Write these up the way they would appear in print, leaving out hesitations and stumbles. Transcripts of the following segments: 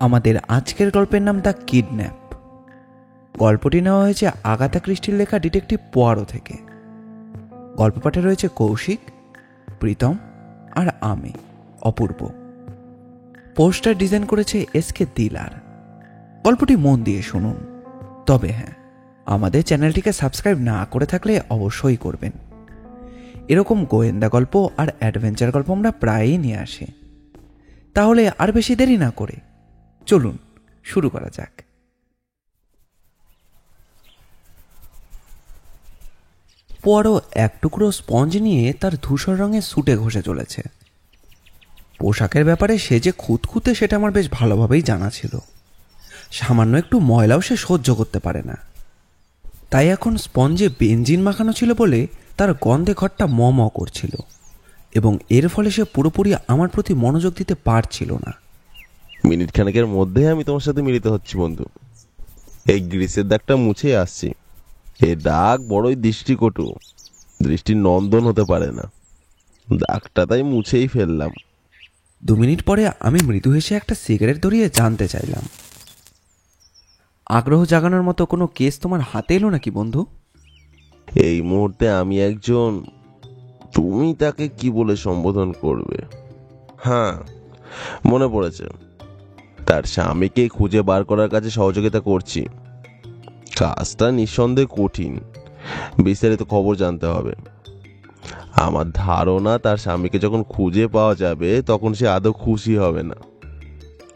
আমাদের আজকের গল্পের নাম দ্য কিডন্যাপ। গল্পটি নেওয়া হয়েছে আগাথা ক্রিস্টির লেখা ডিটেকটিভ পোয়ারো থেকে। গল্প পাঠে রয়েছে কৌশিক, প্রীতম আর আমি অপূর্ব। পোস্টার ডিজাইন করেছে এসকে দিলার। গল্পটি মন দিয়ে শুনুন। তবে হ্যাঁ, আমাদের চ্যানেলটিকে সাবস্ক্রাইব না করে থাকলে অবশ্যই করবেন। এরকম গোয়েন্দা গল্প আর অ্যাডভেঞ্চার গল্প আমরা প্রায়ই নিয়ে আসি। তাহলে আর বেশি দেরি না করে চলুন শুরু করা যাক। পোয়ারো এক টুকরো স্পঞ্জ নিয়ে তার ধূসর রঙের স্যুটে ঘষে চলেছে। পোশাকের ব্যাপারে সে যে খুঁতখুঁতে সেটা আমার বেশ ভালোভাবেই জানা ছিল। সামান্য একটু ময়লাও সে সহ্য করতে পারে না। তাই এখন স্পঞ্জে বেনজিন মাখানো ছিল বলে তার গন্ধে ঘরটা ম ম করছিল, এবং এর ফলে সে পুরোপুরি আমার প্রতি মনোযোগ দিতে পারছিল না। মিনিট খানেকের মধ্যে আমি তোমার সাথে মিলিত হচ্ছি বন্ধু। এই গ্রিসের দাগটা মুছে আসছি। এই দাগ বড়ই দৃষ্টিকটু, দৃষ্টির নন্দন হতে পারে না। দাগটা তাই মুছেই ফেললাম। 2 মিনিট পরে আমি মৃদু হেসে একটা সিগারেট ধরিয়ে জানতে চাইলাম, আগ্রহ জাগানোর মতো কোনো কেস তোমার হাতে এলো নাকি বন্ধু? এই মুহূর্তে আমি একজন, তুমি তাকে কি বলে সম্বোধন করবে? হ্যাঁ, মনে পড়েছে। তার স্বামীকে খুঁজে বার করার কাজে সহযোগিতা করছি। কাজটা নিঃসন্দেহে কঠিন। বিস্তারিত খবর জানতে হবে। আমার ধারণা তার স্বামীকে যখন খুঁজে পাওয়া যাবে তখন সে আদৌ খুশি হবে না।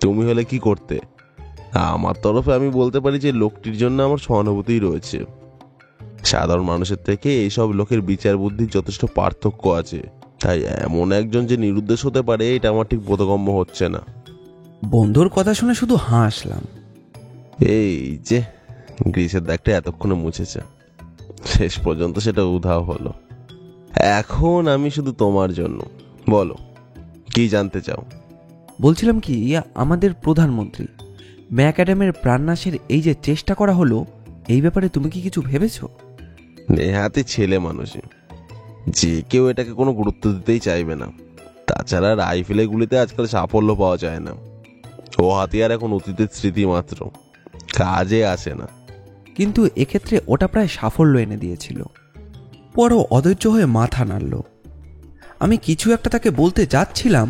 তুমি হলে কি করতে? আমার তরফে আমি বলতে পারি যে লোকটির জন্য আমার সহানুভূতি রয়েছে। সাধারণ মানুষের থেকে এইসব লোকের বিচার বুদ্ধির যথেষ্ট পার্থক্য আছে। তাই এমন একজন যে নিরুদ্দেশ হতে পারে এটা আমার ঠিক বোধগম্য হচ্ছে না। বন্ধুর কথা শুনে শুধু হাসলাম। এই যে গ্রিসের দাগটা এতক্ষণে মুছেছে, শেষ পর্যন্ত সেটা উধাও হলো। এখন আমি শুধু তোমার জন্য। বলো, কি জানতে চাও? বলছিলাম কি, আমাদের প্রধানমন্ত্রী ম্যাকঅ্যাডামের প্রাণনাশের এই যে চেষ্টা করা হলো, এই ব্যাপারে তুমি কি কিছু ভেবেছো? নেহাতি ছেলে মানুষই, যে কেউ এটাকে কোনো গুরুত্ব দিতেই চাইবে না। তাছাড়া রাইফেলে গুলিতে আজকাল সাফল্য পাওয়া যায় না। ও হাতিয়ার এখন অতীতের স্মৃতি মাত্র, কাজে আসে না। কিন্তু এক্ষেত্রে ওটা প্রায় সাফল্য এনে দিয়েছিল। পরও অধৈর্য হয়ে মাথা নাড়ল। আমি কিছু একটা তাকে বলতে যাচ্ছিলাম,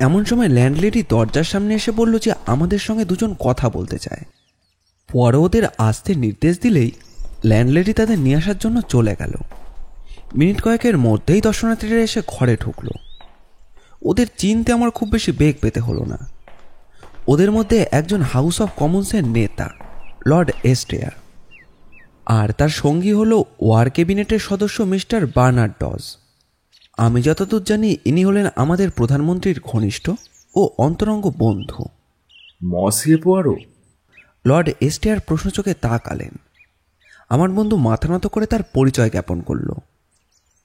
এমন সময় ল্যান্ডলেডি দরজার সামনে এসে বলল যে আমাদের সঙ্গে দুজন কথা বলতে চায়। পরে ওদের আসতে নির্দেশ দিলেই ল্যান্ডলেডি তাদের নিয়ে আসার জন্য চলে গেল। মিনিট কয়েকের মধ্যেই দর্শনার্থীরা এসে ঘরে ঢুকলো। ওদের চিনতে আমার খুব বেশি বেগ পেতে হলো না। ওদের মধ্যে একজন হাউস অফ কমন্সের নেতা লর্ড এস্টেয়ার, আর তার সঙ্গী হলো ওয়ার ক্যাবিনেটের সদস্য মিস্টার বার্নার্ড ডজ। আমি যতদূর জানি ইনি হলেন আমাদের প্রধানমন্ত্রীর ঘনিষ্ঠ ও অন্তরঙ্গ বন্ধু। মসিয়ে পোয়ারো? লর্ড এস্টেয়ার প্রশ্নচোখে তাকালেন। আমার বন্ধু মাথা নত করে তার পরিচয় জ্ঞাপন করল।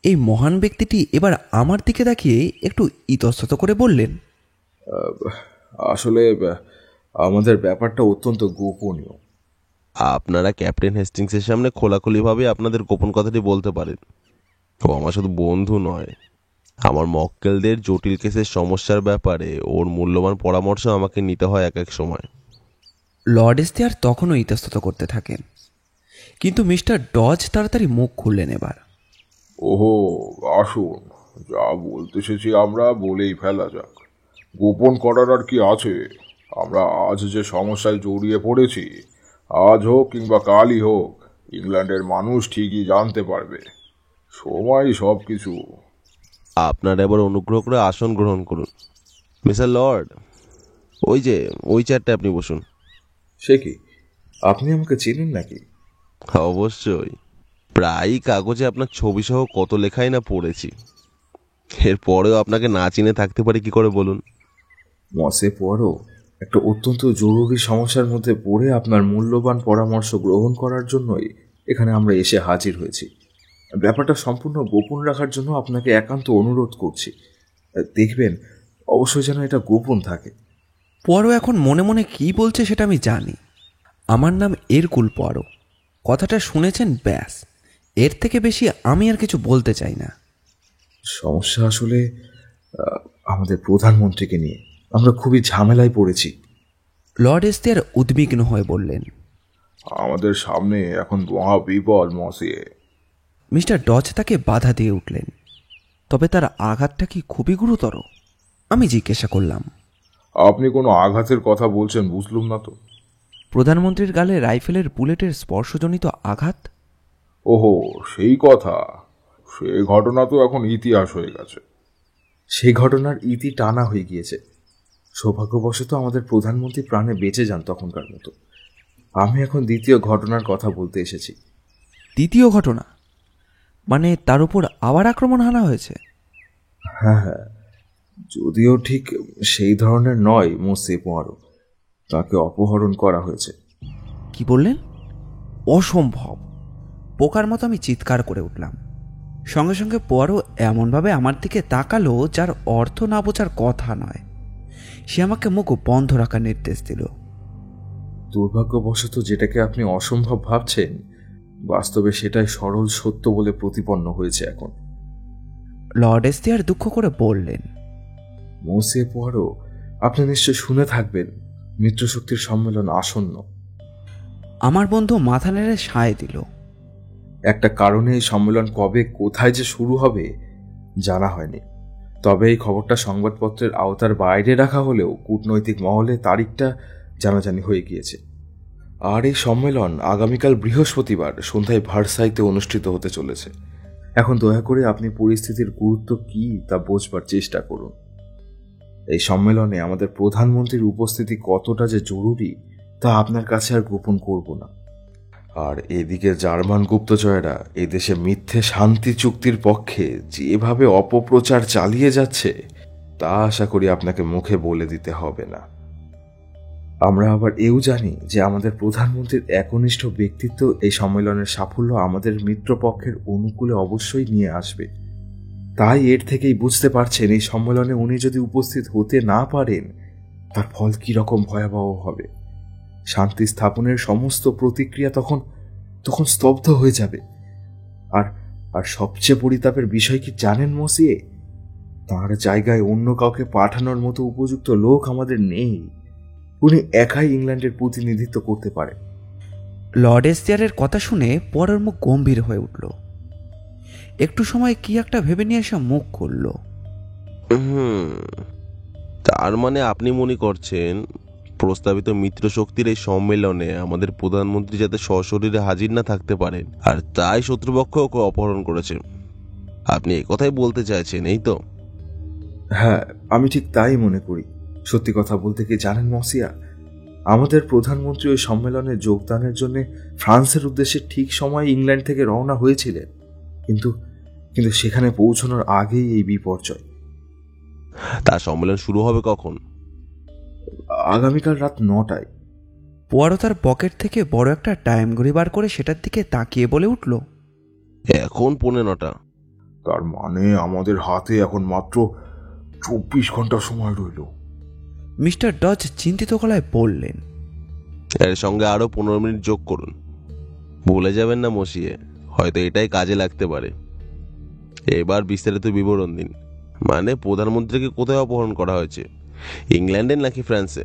এই মহান ব্যক্তিটি এবার আমার দিকে তাকিয়ে একটু ইতস্তত করে বললেন, আসলে আমাদের ব্যাপারটা অত্যন্ত গোপনীয়। আপনারা ক্যাপ্টেন হেস্টিংসের সামনে খোলাখুলিভাবে আপনাদের গোপন কথাটি বলতে পারেন। ও আমার শুধু বন্ধু নয়, আমার মক্কেলদের জটিল কেসের সমস্যার ব্যাপারে ওর মূল্যবান পরামর্শ আমাকে নিতে হয় এক এক সময়। লর্ড এস্টেয়ার তখনও ইতস্তত করতে থাকেন, কিন্তু মিস্টার ডজ তাড়াতাড়ি মুখ খুললেন এবার। ওহো, আসুন, যা বলতে এসেছি আমরা বলেই ফেলা যাক। গোপন করার আর কি আছে? আমরা আজ যে সমস্যায় জড়িয়ে পড়েছি, আজ হোক কিংবা কালই হোক, ইংল্যান্ডের মানুষ ঠিকই জানতে পারবে। সময় সব কিছু। আপনারা এবার অনুগ্রহ করে আসন গ্রহণ করুন। মিস্টার লর্ড, ওই চেয়ারটা আপনি বসুন। সে কি, আপনি আমাকে চেনেন নাকি? অবশ্যই, প্রায়ই কাগজে আপনার ছবি সহ কত লেখাই না পড়েছি। এরপরেও আপনাকে না চিনে থাকতে পারি কি করে বলুন? মসে পোয়ারো, একটা অত্যন্ত জরুরি সমস্যার মধ্যে পড়ে আপনার মূল্যবান পরামর্শ গ্রহণ করার জন্যই এখানে আমরা এসে হাজির হয়েছি। ব্যাপারটা সম্পূর্ণ গোপন রাখার জন্য আপনাকে একান্ত অনুরোধ করছি। দেখবেন, অবশ্যই যেন এটা গোপন থাকে। পোয়ারো এখন মনে মনে কি বলছে সেটা আমি জানি। আমার নাম এরকুল পোয়ারো। কথাটা শুনেছেন, ব্যাস, এর থেকে বেশি আমি আর কিছু বলতে চাই না। সমস্যা আসলে আমাদের প্রধানমন্ত্রীকে নিয়ে। আমরা খুবই ঝামেলায় পড়েছি। লর্ড এস্তিয়ার উদ্বিগ্ন হয়ে বললেন। আমাদের সামনে এখন মহা বিপদ মসিয়ে। মিস্টার ডজ তাকে বাধা দিয়ে উঠলেন। তবে তার আঘাতটা কি খুবই গুরুতর? আমি জিজ্ঞাসা করলাম। আপনি কোনো আঘাতের কথা বলছেন বুঝলুম না তো। প্রধানমন্ত্রীর গালে রাইফেলের বুলেটের স্পর্শজনিত আঘাত। ওহো, সেই কথা। সে ঘটনা তো এখন ইতিহাস হয়ে গেছে। সেই ঘটনার ইতি টানা হয়ে গিয়েছে। সৌভাগ্যবশত আমাদের প্রধানমন্ত্রী প্রাণে বেঁচে যান তখনকার মতো। আমি এখন দ্বিতীয় ঘটনার কথা বলতে এসেছি। দ্বিতীয় ঘটনা মানে তার উপর আবার আক্রমণ হানা হয়েছে? হ্যাঁ হ্যাঁ, যদিও ঠিক সেই ধরনের নয় মোসে পোয়ারো। তাকে অপহরণ করা হয়েছে। কি বললেন? অসম্ভব! পোকার মতো আমি চিৎকার করে উঠলাম। সঙ্গে সঙ্গে পোয়ারো এমনভাবে আমার দিকে তাকালো যার অর্থ না বোঝার কথা নয়। সে আমাকে মুখ বন্ধ রাখার নির্দেশ দিল। দুর্ভাগ্যবশত যেটাকে আপনি অসম্ভব ভাবছেন, বাস্তবে সেটাই সরল সত্য বলে প্রতিপন্ন হয়েছে এখন। লর্ড এস্তিয়ার দুঃখ করে বললেন। মোসে পোয়ারো, আপনি নিশ্চয় শুনে থাকবেন মিত্রশক্তির সম্মেলন আসন্ন। আমার বন্ধু মাথা নেড়ে সায় দিল। একটা কারণে এই সম্মেলন কবে কোথায় যে শুরু হবে জানা হয়নি। তবে এই খবরটা সংবাদপত্রের আওতার বাইরে রাখা হলেও কূটনৈতিক মহলে তারিখটা জানাজানি হয়ে গিয়েছে। আর এই সম্মেলন আগামীকাল বৃহস্পতিবার সন্ধ্যায় ভার্সাইতে অনুষ্ঠিত হতে চলেছে। এখন দয়া করে আপনি পরিস্থিতির গুরুত্ব কি তা বোঝবার চেষ্টা করুন। এই সম্মেলনে আমাদের প্রধানমন্ত্রীর উপস্থিতি কতটা যে জরুরি তা আপনার কাছে আর গোপন করব না। আর এদিকে জার্মান গুপ্তচরেরা এই দেশে মিথ্যে শান্তি চুক্তির পক্ষে যেভাবে অপপ্রচার চালিয়ে যাচ্ছে তা আশা করি আপনাকে মুখে বলে দিতে হবে না। আমরা আবার এও জানি যে আমাদের প্রধানমন্ত্রীর একনিষ্ঠ ব্যক্তিত্ব এই সম্মেলনের সাফল্য আমাদের মিত্রপক্ষের অনুকূলে অবশ্যই নিয়ে আসবে। তাই এর থেকেই বুঝতে পারছেন এই সম্মেলনে উনি যদি উপস্থিত হতে না পারেন তার ফল কি রকম ভয়াবহ হবে। শান্তি স্থাপনের সমস্ত প্রতিক্রিয়া তখন স্তব্ধ হয়ে যাবে। আর সবচেয়ে পরিতাপের বিষয় কি জানেন মসিয়ে? তার জায়গায় অন্য কাউকে পাঠানোর মতো উপযুক্ত লোক আমাদের নেই। উনি একাই ইংল্যান্ডের প্রতিনিধিত্ব করতে পারে। লর্ড এস্তিয়ারের কথা শুনে পরের মুখ গম্ভীর হয়ে উঠল। একটু সময় কি একটা ভেবে নিয়ে এসে মুখ খুলল। তার মানে আপনি মনে করছেন প্রস্তাবিত মিত্রশক্তির এই সম্মেলনে আমাদের প্রধানমন্ত্রী যাতে সশরীরে হাজির না থাকতে পারেন আর তাই শত্রুপক্ষ ওকে অপহরণ করেছে? আপনি এই কথাই বলতে চাইছেন, এই তো? হ্যাঁ, আমি ঠিক তাই মনে করি। সত্যি কথা বলতে কি জানেন মসিয়া, আমাদের প্রধানমন্ত্রী ওই সম্মেলনে যোগদানের জন্য ফ্রান্সের উদ্দেশ্যে ঠিক সময় ইংল্যান্ড থেকে রওনা হয়েছিলেন, কিন্তু সেখানে পৌঁছানোর আগেই এই বিপর্যয়। তার সম্মেলন শুরু হবে কখন? আগামীকাল রাত 9টায়। পোয়ারো তার পকেট থেকে বড় একটা টাইম ঘড়ি বার করে সেটার দিকে তাকিয়ে বলে উঠল। এখন 9:15। তার মানে আমাদের হাতে এখন মাত্র 24 ঘন্টা সময় রইল। মিস্টার ডজ চিন্তিত গলায় বললেন। এর সঙ্গে আরো 15 মিনিট যোগ করুন। ভুলে যাবেন না মসিয়ে, হয়তো এটাই কাজে লাগতে পারে। এবার বিস্তারিত বিবরণ দিন। মানে প্রধানমন্ত্রীকে কোথায় অপহরণ করা হয়েছে, ইংল্যান্ডে নাকি ফ্রান্সে?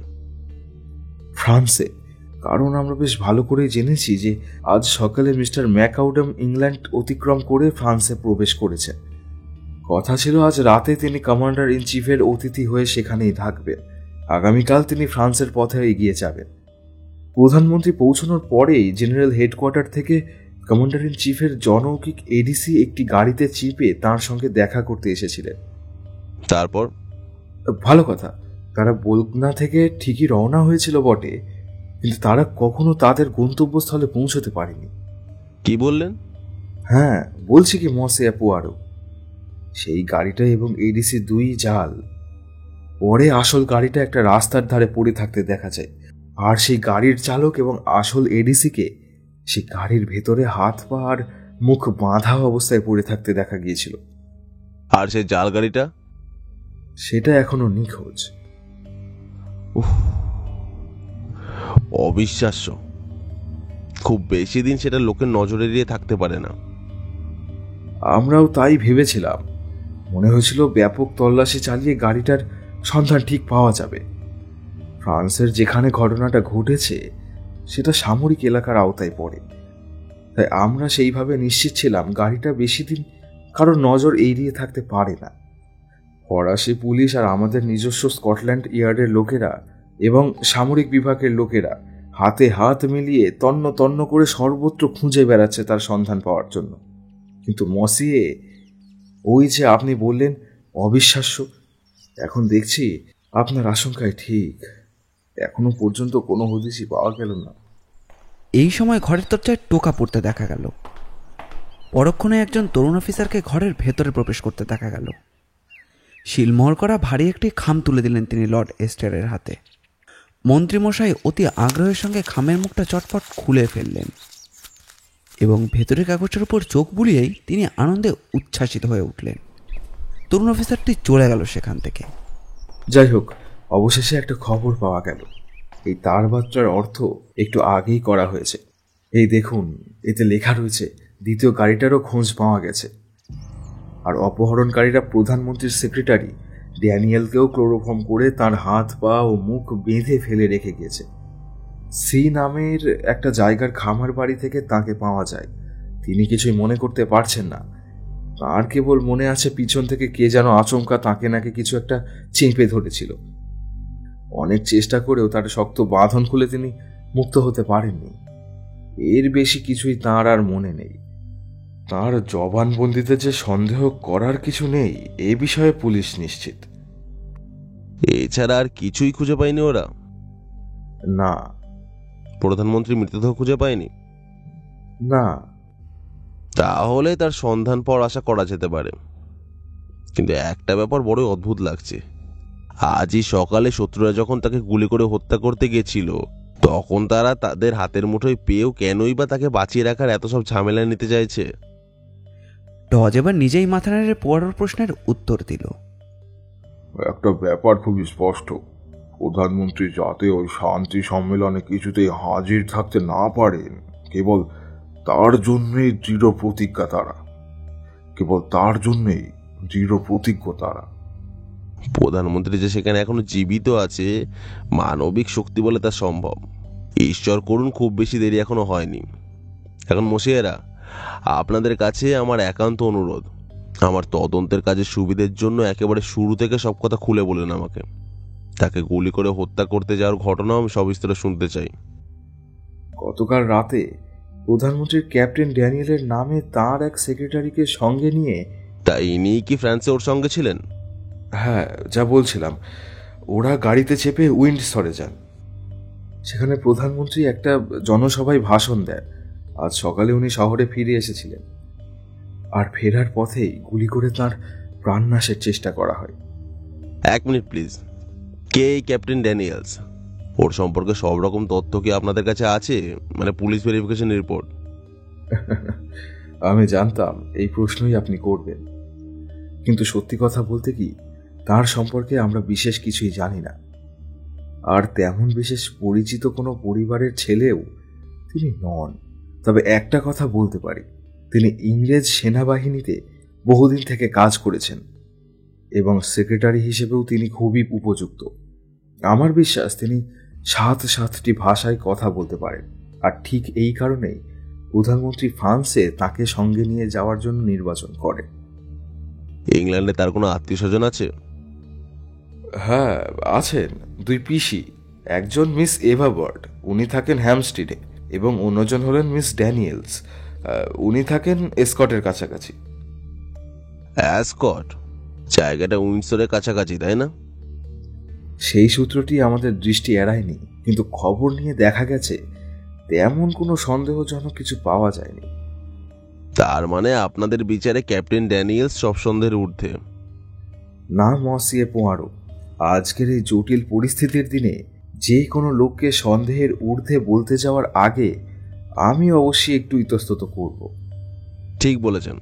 ফ্রান্সে, কারণ আমরা বেশ ভালো করে জেনেছি যে আজ সকালে মিস্টার ম্যাকআউডাম ইংল্যান্ড অতিক্রম করে ফ্রান্সে প্রবেশ করেছেন। কথা ছিল আজ রাতে তিনি কমান্ডার ইন চিফের অতিথি হয়ে সেখানেই থাকবেন। আগামীকাল তিনি ফ্রান্সের পথে এগিয়ে যাবেন। প্রধানমন্ত্রী পৌঁছানোর পরেই জেনারেল হেডকোয়ার্টার থেকে কমান্ডার ইন চিফের জনৌকিক এডিসি একটি গাড়িতে চিপে তার সঙ্গে দেখা করতে এসেছিলেন। তারপর? ভালো কথা, তারা বোলগনা থেকে ঠিকই রওনা হয়েছিল বটে, কিন্তু তারা কখনো তাদের গন্তব্যস্থলে পৌঁছতে পারেনি। কি বললেন? হ্যাঁ, বলছি কি মসে পোয়ারো, সেই গাড়িটা এবং এডিসি 2 জাল। পরে আসল গাড়িটা একটা রাস্তার ধারে পড়ে থাকতে দেখা যায়, আর সেই গাড়ির চালক এবং আসল এডিসিকে সেই গাড়ির ভেতরে হাত পা আর মুখ বাঁধা অবস্থায় পড়ে থাকতে দেখা গিয়েছিল। আর সেই জাল গাড়িটা? সেটা এখনো নিখোঁজ। অবিশ্বাস্য। খুব বেশি দিন সেটা লোকের নজরে এড়িয়ে থাকতে পারে না। আমরাও তাই ভেবেছিলাম। মনে হয়েছিল ব্যাপক তল্লাশি চালিয়ে গাড়িটার সন্ধান ঠিক পাওয়া যাবে, ফ্রান্সের যেখানে ঘটনাটা ঘটেছে সেটা সামরিক এলাকার আওতায় পড়ে, তাই আমরা সেইভাবে নিশ্চিত ছিলাম গাড়িটা বেশি দিন কারোর নজর এড়িয়ে থাকতে পারে না। ফরাসি পুলিশ আর আমাদের নিজস্ব স্কটল্যান্ড ইয়ার্ডের লোকেরা এবং সামরিক বিভাগের লোকেরা হাতে হাত মিলিয়ে তন্ন তন্ন করে সর্বত্র খুঁজে বেড়াচ্ছে তার সন্ধান পাওয়ার জন্য। কিন্তু মসিয়ে, ওই যে আপনি বললেন অবিশ্বাস্য, এখন দেখছি আপনার আশঙ্কায় ঠিক। এখনো পর্যন্ত কোনো হদিসই পাওয়া গেল না। এই সময় ঘরের দরজায় টোকা পড়তে দেখা গেল। পরক্ষণে একজন তরুণ অফিসারকে ঘরের ভেতরে প্রবেশ করতে দেখা গেল। শিলমোহর করা ভারী একটি খাম তুলে দিলেন তিনি লর্ড এস্টারের হাতে। মন্ত্রীমশাই অতি আগ্রহের সঙ্গে খামের মুখটা চটপট খুলে ফেললেন এবং ভেতরের কাগজের উপর চোখ বুলিয়েই তিনি আনন্দে উচ্ছ্বাসিত হয়ে উঠলেন। তরুণ অফিসারটি চলে গেল সেখান থেকে। যাই হোক, অবশেষে একটা খবর পাওয়া গেল। এই তারবার্তার অর্থ একটু আগেই করা হয়েছে। এই দেখুন, এতে লেখা রয়েছে দ্বিতীয় গাড়িটারও খোঁজ পাওয়া গেছে, আর অপহরণকারীরা প্রধানমন্ত্রীর সেক্রেটারি ড্যানিয়েলকেও ক্লোরোফর্ম করে তার হাত পা ও মুখ বেঁধে ফেলে রেখে গেছে। সি নামের একটা জায়গার খামার বাড়ি থেকে তাকে পাওয়া যায়। তিনি কিছুই মনে করতে পারছেন না। তার কেবল মনে আছে পিছন থেকে কে যেন আচমকা তাকে নাকি কিছু একটা চেপে ধরেছিল। অনেক চেষ্টা করেও তার শক্ত বাঁধন খুলে তিনি মুক্ত হতে পারেননি। এর বেশি কিছুই তাঁর আর মনে নেই। তার জবানবন্দিতে যে সন্দেহ করার কিছু নেই এ বিষয়ে পুলিশ নিশ্চিত। এছাড়া আর কিছুই খুঁজে পায়নি ওরা? না। প্রধানমন্ত্রী মৃতদেহ খুঁজে পায়নি? না। তাহলে তার সন্ধান পাওয়ার আশা করা যেতে পারে, কিন্তু একটা ব্যাপার বড়ই অদ্ভুত লাগছে। আজই সকালে শত্রুরা যখন তাকে গুলি করে হত্যা করতে গেছিল, তখন তারা তাদের হাতের মুঠোয় পেয়েও কেনই বা তাকে বাঁচিয়ে রাখার এত সব ঝামেলা নিতে চাইছে? ডজ এবার নিজেই মাথা নেড়ে পোয়ারোর প্রশ্নের উত্তর দিল। একটা ব্যাপার খুবই স্পষ্ট, প্রধানমন্ত্রী যাতে ওই শান্তি সম্মেলনে কিছুতেই হাজির থাকতে না পারেন, কেবল তার জন্যই দৃঢ় প্রতিজ্ঞা তারা, কেবল তার জন্যই দৃঢ় প্রতিজ্ঞ তারা। প্রধানমন্ত্রী যে সেখানে এখনো জীবিত আছে, মানবিক শক্তি বলে তা সম্ভব। ঈশ্বর করুন খুব বেশি দেরি এখনো হয়নি। এখন মশিয়েরা, আপনাদের কাছে আমার একান্ত অনুরোধ, আমার তদন্তের কাজের সুবিধের জন্য একেবারে শুরু থেকে সব কথা খুলে বলেন আমাকে। তাকে গুলি করে হত্যা করতে যাওয়ার ঘটনাও আমি সবিস্তারে শুনতে চাই। গতকাল রাতে প্রধানমন্ত্রীর ক্যাপ্টেন ড্যানিয়েলের নামে তার এক সেক্রেটারিকে সঙ্গে নিয়ে। তা ইনি কি ফ্রান্সে ওর সঙ্গে ছিলেন? হ্যাঁ, যা বলছিলাম, ওরা গাড়িতে চেপে উইন্ডসরে যান। সেখানে প্রধানমন্ত্রী একটা জনসভায় ভাষণ দেন। আজ সকালে উনি শহরে ফিরে এসেছিলেন, আর ফেরার পথেই গুলি করে তার প্রাণনাশের চেষ্টা করা হয়। এক মিনিট প্লিজ, কে এই ক্যাপ্টেন ড্যানিয়েলস? ওর সম্পর্কে সব রকম তথ্য কি আপনাদের কাছে আছে, মানে পুলিশ ভেরিফিকেশন রিপোর্ট? আমি জানতাম এই প্রশ্নই আপনি করবেন, কিন্তু সত্যি কথা বলতে কি, তার সম্পর্কে আমরা বিশেষ কিছুই জানি না। আর তেমন বিশেষ পরিচিত কোনো পরিবারের ছেলেও তিনি নন। তবে একটা কথা বলতে পারি, তিনি ইংরেজ সেনাবাহিনীতে বহুদিন থেকে কাজ করেছেন এবং সেক্রেটারি হিসেবেও তিনি খুবই উপযুক্ত। আমার বিশ্বাস তিনি 7-7টি ভাষায় কথা বলতে পারেন, আর ঠিক এই কারণেই প্রধানমন্ত্রী ফ্রান্সে তাকে সঙ্গে নিয়ে যাওয়ার জন্য নির্বাচন করে। ইংল্যান্ডে তার কোনো আত্মীয় স্বজন আছে? হ্যাঁ, আছেন 2 পিসি। একজন মিস এভা বার্ড, উনি থাকেন হ্যামস্টিডে, এবং অন্যজন হলেন মিস ড্যানিয়েলস, উনি থাকেন এসকটের কাছাকাছি। অ্যাসকট জায়গাটা উইন্ডসরের কাছাকাছি, তাই না? সেই সূত্রটি আমাদের দৃষ্টি এড়ায়নি, কিন্তু খবর নিয়ে দেখা গেছে তেমন কোনো সন্দেহজনক কিছু পাওয়া যায়নি। তার মানে আপনাদের বিচারে ক্যাপ্টেন ড্যানিয়েলস সব সন্দেহের ঊর্ধ্বে? না মসিয়ে পোয়ারো, আজকের এই জটিল পরিস্থিতির দিনে যে কোনো লোককে সন্দেহের ঊর্ধ্বে বলতে যাওয়ার আগে আমি অবশ্যই একটু ইতস্তত করব। ঠিক বলেছেন।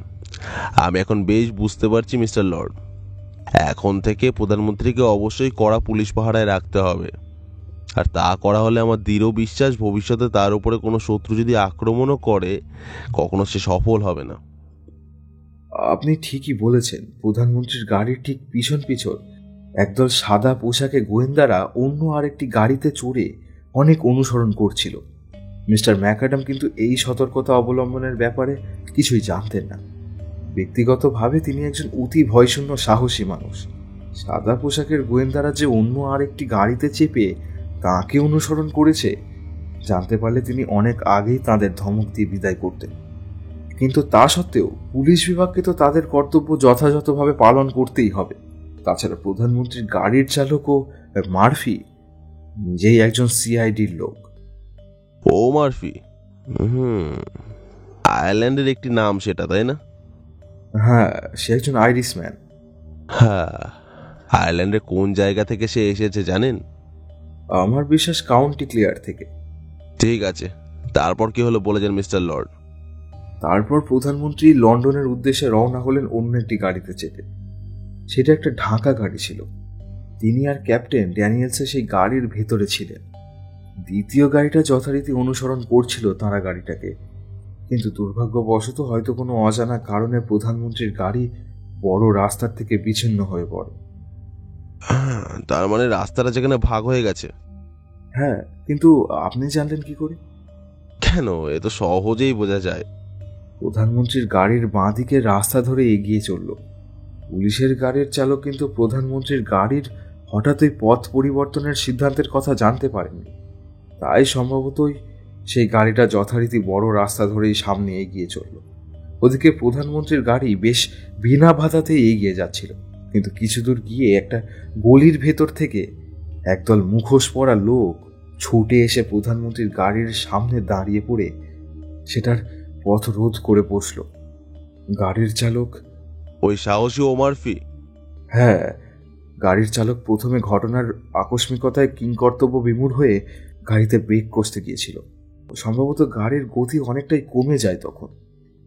আমি এখন বেশ বুঝতে পারছি মিস্টার লর্ড, এখন থেকে প্রধানমন্ত্রীকে অবশ্যই কড়া পুলিশ পাহারায় রাখতে হবে। আর তা করা হলে আমার দৃঢ় বিশ্বাস ভবিষ্যতে তার উপরে কোনো শত্রু যদি আক্রমণও করে, কখনো সে সফল হবে না। আপনি ঠিকই বলেছেন। প্রধানমন্ত্রীর গাড়ির ঠিক পিছন পিছন একদল সাদা পোশাকে গোয়েন্দারা অন্য আরেকটি গাড়িতে চড়ে অনেক অনুসরণ করছিল। মিস্টার ম্যাকঅ্যাডাম কিন্তু এই সতর্কতা অবলম্বনের ব্যাপারে কিছুই জানতেন না। ব্যক্তিগতভাবে তিনি একজন অতি ভয়শূন্য সাহসী মানুষ। সাদা পোশাকের গোয়েন্দারা যে অন্য আরেকটি গাড়িতে চেপে তাঁকে অনুসরণ করেছে জানতে পারলে তিনি অনেক আগেই তাদের ধমক দিয়ে বিদায় করতেন। কিন্তু তা সত্ত্বেও পুলিশ বিভাগকে তো তাদের কর্তব্য যথাযথভাবে পালন করতেই হবে। তাছাড়া প্রধানমন্ত্রীর গাড়ির চালকও মার্ফি নিজেই একজন সিআইডির লোক। ও মার্ফি, আয়ারল্যান্ডের একটি নাম সেটা, তাই না? হ্যাঁ, সে একজন আইরিশম্যান। হ্যাঁ, আয়ারল্যান্ডের কোন জায়গা থেকে সে এসেছে জানেন? আমার বিশ্বাস কাউন্টি ক্লিয়ার থেকে। ঠিক আছে, তারপর কি হলো বলে যান মিস্টার লর্ড। তারপর প্রধানমন্ত্রী লন্ডনের উদ্দেশ্যে রওনা হলেন অন্য একটি গাড়িতে চেপে। সেটা একটা ঢাকা গাড়ি ছিল। তিনি আর ক্যাপ্টেন ড্যানিয়েলসে সেই গাড়ির ভেতরে ছিলেন। দ্বিতীয় গাড়িটা যথারীতি অনুসরণ করছিল তাঁরা গাড়িটাকে, কিন্তু দুর্ভাগ্যবশত হয়তো কোনো অজানা কারণে প্রধানমন্ত্রীর গাড়ি বড় রাস্তার থেকে বিচ্ছিন্ন হয়ে পড়ে। তার মানে রাস্তাটা যেখানে ভাগ হয়ে গেছে। হ্যাঁ, কিন্তু আপনি জানলেন কি করে? কেন, এ তো সহজেই বোঝা যায়। প্রধানমন্ত্রীর গাড়ির বাঁ দিকে রাস্তা ধরে এগিয়ে চলল। পুলিশের গাড়ির চালক কিন্তু প্রধানমন্ত্রীর গাড়ির হঠাৎই পথ পরিবর্তনের সিদ্ধান্তের কথা জানতে পারেননি। তাই সম্ভবতই সেই গাড়িটা যথারীতি বড় রাস্তা ধরেই সামনে এগিয়ে চলল। ওদিকে প্রধানমন্ত্রীর গাড়ি বেশ বিনা বাধাতে এগিয়ে যাচ্ছিল, কিন্তু কিছু দূর গিয়ে একটা গলির ভেতর থেকে একদল মুখোশ পরা লোক ছুটে এসে প্রধানমন্ত্রীর গাড়ির সামনে দাঁড়িয়ে পড়ে সেটার পথ রোধ করে বসল। গাড়ির চালক ওই সাহসী ও মার্ফি? হ্যাঁ, গাড়ির চালক প্রথমে ঘটনার আকস্মিকতায় কিংকর্তব্য বিমূঢ় হয়ে গাড়িতে ব্রেক কষতে গিয়েছিল। সম্ভবত গাড়ির গতি অনেকটাই কমে যায় তখন।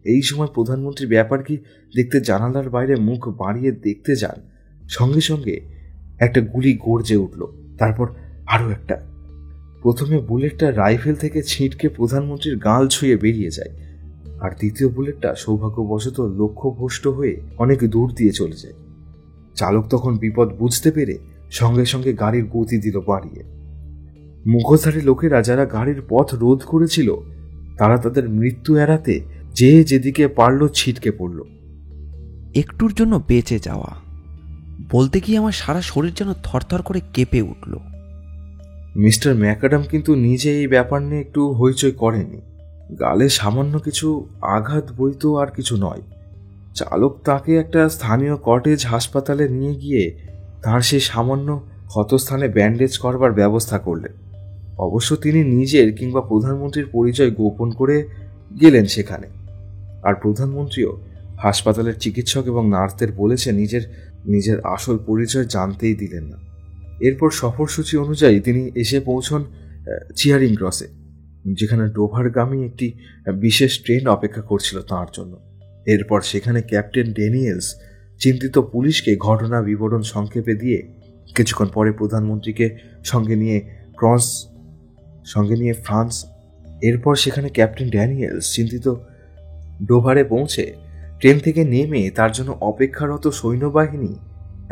এই সময় প্রধানমন্ত্রী ব্যাপার কি দেখতে জানালার বাইরে মুখ বাড়িয়ে দেখতে যান। সঙ্গে সঙ্গে একটা গুলি গর্জে উঠল, তারপর আরও একটা। প্রথমে বুলেটটা রাইফেল থেকে ছিটকে প্রধানমন্ত্রীর গাল ছুঁয়ে বেরিয়ে যায়, আর দ্বিতীয় বুলেটটা সৌভাগ্যবশত লক্ষ্যভ্রষ্ট হয়ে অনেক দূর দিয়ে চলে যায়। চালক তখন বিপদ বুঝতে পেরে সঙ্গে সঙ্গে গাড়ির গতি দিল বাড়িয়ে। মুখোশধারী লোকেরা যারা গাড়ির পথ রোধ করেছিল তারা তাদের মৃত্যু এড়াতে যে যেদিকে পারল ছিটকে পড়ল। একটুর জন্য বেঁচে যাওয়া বলতে গিয়ে আমার সারা শরীর যেন থরথর করে কেঁপে উঠল। মিস্টার ম্যাকঅ্যাডাম কিন্তু নিজে এই ব্যাপার নিয়ে একটু হইচই করেনি। গালে সামান্য কিছু আঘাত বইতো আর কিছু নয়। চালক তাকে একটা স্থানীয় কটেজ হাসপাতালে নিয়ে গিয়ে তার সেই সামান্য ক্ষতস্থানে ব্যান্ডেজ করবার ব্যবস্থা করলেন। অবশ্য তিনি নিজের কিংবা প্রধানমন্ত্রীর পরিচয় গোপন করে গেলেন সেখানে, আর প্রধানমন্ত্রীও হাসপাতালের চিকিৎসক এবং নার্সদের বলেছে নিজের আসল পরিচয় জানতেই দিলেন না। এরপর সফরসূচি অনুযায়ী তিনি এসে পৌঁছন চিয়ারিং ক্রসে, যেখানে ডোভারগামী একটি বিশেষ ট্রেন অপেক্ষা করছিল তাঁর জন্য। এরপর সেখানে ক্যাপ্টেন ড্যানিয়েলস চিন্তিত পুলিশকে ঘটনা বিবরণ সংক্ষেপে দিয়ে কিছুক্ষণ পরে প্রধানমন্ত্রীকে সঙ্গে নিয়ে ফ্রান্স। এরপর সেখানে ক্যাপ্টেন ড্যানিয়েলস চিন্তিত ডোভারে পৌঁছে ট্রেন থেকে নেমে তার জন্য অপেক্ষারত সৈন্যবাহিনী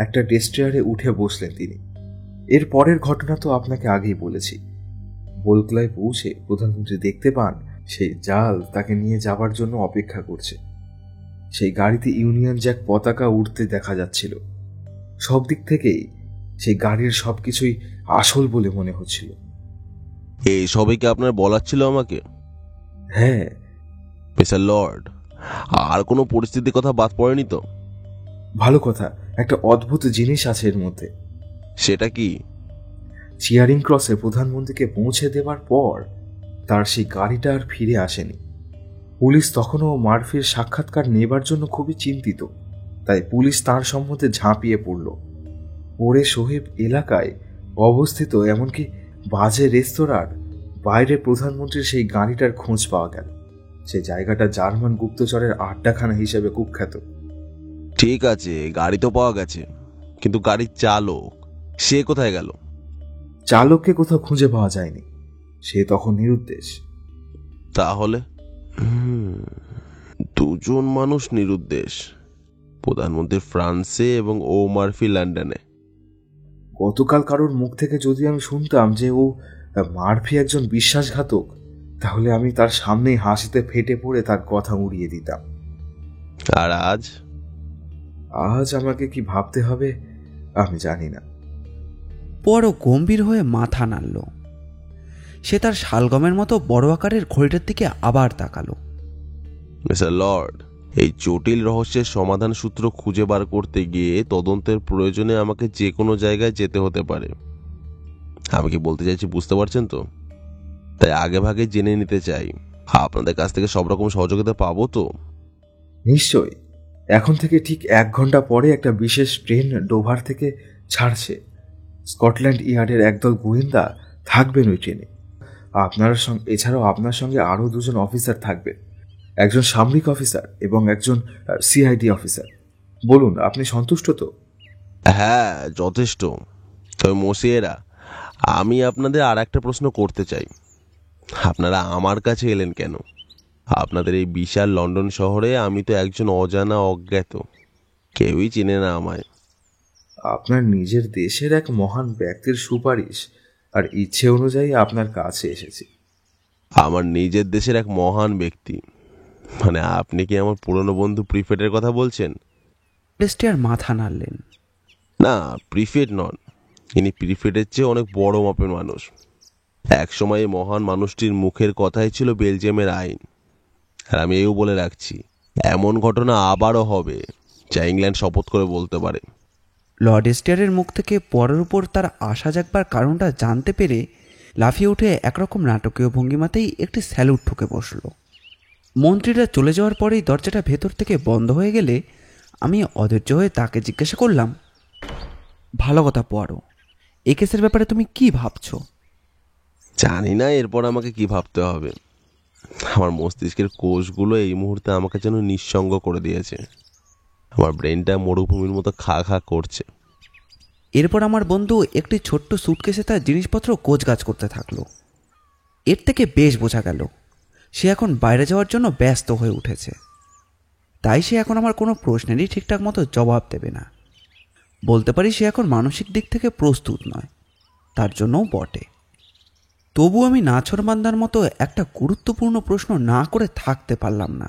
একটা ডেস্ট্রয়ারে উঠে বসলেন তিনি। এর পরের ঘটনা তো আপনাকে আগেই বলেছি। বোলক্লায় পৌঁছে প্রধানমন্ত্রী দেখতে পান সেই জাল তাকে নিয়ে যাবার জন্য অপেক্ষা করছে। সেই গাড়িতে ইউনিয়ন জ্যাক পতাকা উঠতে দেখা যাচ্ছিল। সব দিক থেকেই সেই গাড়ির সবকিছুই আসল বলে মনে হচ্ছিল। এই সবাইকে আপনার বলার ছিল আমাকে? হ্যাঁ মিস্টার লর্ড, আর কোনো পরিস্থিতির কথা বাদ পড়েনি তো? ভালো কথা, একটা অদ্ভুত জিনিস আছে এর মধ্যে। সেটা কি? চিয়ারিং ক্রসে প্রধানমন্ত্রীকে পৌঁছে দেবার পর তার সেই গাড়িটা আর ফিরে আসেনি। পুলিশ তখনও মার্ফির সাক্ষাৎকার নেবার জন্য খুবই চিন্তিত, তাই পুলিশ তার সম্বন্ধে ঝাঁপিয়ে পড়ল। পরে সোহেব এলাকায় অবস্থিত এমনকি বাজে রেস্তোরাঁর বাইরে প্রধানমন্ত্রীর সেই গাড়িটার খোঁজ পাওয়া গেল। সেই জায়গাটা জার্মান গুপ্তচরের আড্ডাখানা হিসেবে কুখ্যাত। ঠিক আছে, গাড়ি তো পাওয়া গেছে, কিন্তু গাড়ির চালক সে কোথায় গেল? চালককে কোথাও খুঁজে পাওয়া যায়নি, সে তখন নিরুদ্দেশ। তাহলে দুজন মানুষ নিরুদ্দেশ, প্রধানমন্ত্রী ফ্রান্সে এবং ও মার্ফি লন্ডনে। গতকাল কারোর মুখ থেকে যদি আমি শুনতাম যে ও মারফি একজন বিশ্বাসঘাতক, তাহলে আমি তার সামনেই হাসিতে ফেটে পড়ে তার কথা উড়িয়ে দিতাম। আর আজ আজ আমাকে কি ভাবতে হবে আমি জানি না। পোয়ারো গম্ভীর হয়ে মাথা নাড়ল। সে তার শালগমের মতো বড় আকারের ঘড়িটার দিকে আবার তাকালো। মিস্টার লর্ড, এই জটিল রহস্যের সমাধান সূত্র খুঁজে বার করতে গিয়ে তদন্তের প্রয়োজনে আমাকে যে কোনো জায়গায় যেতে হতে পারে। আমি কি বলতে চাইছি বুঝতে পারছেন তো? তাই আগে ভাগে জেনে নিতে চাই, আপনাদের কাছ থেকে সব রকম সহযোগিতা পাবো তো? নিশ্চয়ই। এখন থেকে ঠিক 1 ঘন্টা পরে একটা বিশেষ ট্রেন ডোভার থেকে ছাড়ছে। স্কটল্যান্ড ইয়ার্ডের একদল গোয়েন্দা থাকবেন ওই ট্রেনে। এছাড়াও আপনার সঙ্গে আরও 2 জন অফিসার থাকবেন, একজন সামরিক অফিসার এবং একজন সিআইডি অফিসার। বলুন, আপনি সন্তুষ্ট তো? হ্যাঁ, যথেষ্ট। তবে মসিয়েরা, আমি আপনাদের আর একটা প্রশ্ন করতে চাই। আপনারা আমার কাছে এলেন কেন? আপনাদের এই বিশাল লন্ডন শহরে আমি তো একজন অজানা অজ্ঞাত, কেউই চেনে না আমায়। আপনার নিজের দেশের এক মহান ব্যক্তির সুপারিশ আর ইচ্ছে অনুযায়ী আপনার কাছে এসেছি। আমার নিজের দেশের এক মহান ব্যক্তি মানে আপনি কি আমার পুরনো বন্ধু প্রিফেটের কথা বলছেন? লেস্টিয়ার মাথা নাড়লেন। না, প্রিফেট নন। ইনি প্রিফেটের চেয়ে অনেক বড় মাপের মানুষ। একসময় এই মহান মানুষটির মুখের কথাই ছিল বেলজিয়ামের আইন। আর আমি এও বলে রাখছি, এমন ঘটনা আবারও হবে যা ইংল্যান্ড শপথ করে বলতে পারে। লর্ড এস্টিয়ারের মুখ থেকে পরের উপর তার আশা জাগবার কারণটা জানতে পেরে লাফিয়ে উঠে একরকম নাটকীয় ভঙ্গিমাতেই একটি স্যালুট ঠুকে বসল। মন্ত্রীরা চলে যাওয়ার পরেই দরজাটা ভেতর থেকে বন্ধ হয়ে গেলে আমি অধৈর্য হয়ে তাকে জিজ্ঞাসা করলাম, ভালো কথা পোয়ারো, এই কেসের ব্যাপারে তুমি কি ভাবছো? জানি না এরপর আমাকে কি ভাবতে হবে। আমার মস্তিষ্কের কোষগুলো এই মুহূর্তে আমাকে যেন নিঃসঙ্গ করে দিয়েছে। আমার ব্রেনটা মরুভূমির মতো খা খা করছে। এরপর আমার বন্ধু একটি ছোট্ট সুটকেসে তার জিনিসপত্র গোছগাছ করতে থাকলো। এর থেকে বেশ বোঝা গেল সে এখন বাইরে যাওয়ার জন্য ব্যস্ত হয়ে উঠেছে। তাই সে এখন আমার কোনো প্রশ্নেরই ঠিকঠাক মতো জবাব দেবে না। বলতে পারি সে এখন মানসিক দিক থেকে প্রস্তুত নয়, তার জন্যও বটে। তবু আমি নাছোড়বান্দার মতো একটা গুরুত্বপূর্ণ প্রশ্ন না করে থাকতে পারলাম না।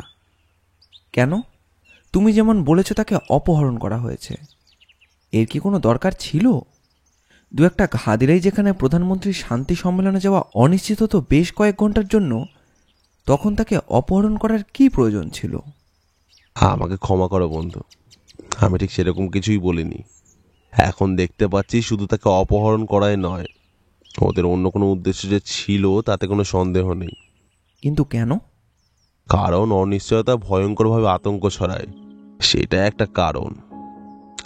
কেন? তুমি যেমন বলেছো তাকে অপহরণ করা হয়েছে, এর কি কোনো দরকার ছিল? 2-1 ঘা দিলেই যেখানে প্রধানমন্ত্রীর শান্তি সম্মেলনে যাওয়া অনিশ্চিত হতো বেশ কয়েক ঘন্টার জন্য, তখন তাকে অপহরণ করার কি প্রয়োজন ছিল? আমাকে ক্ষমা করো বন্ধু, আমি ঠিক সেরকম কিছুই বলিনি। এখন দেখতে পাচ্ছি শুধু তাকে অপহরণ করাই নয়, ওদের অন্য কোনো উদ্দেশ্য যে ছিল তাতে কোনো সন্দেহ নেই। কিন্তু কেন? কারণ অনিশ্চয়তা ভয়ঙ্করভাবে আতঙ্ক ছড়ায়, সেটা একটা কারণ।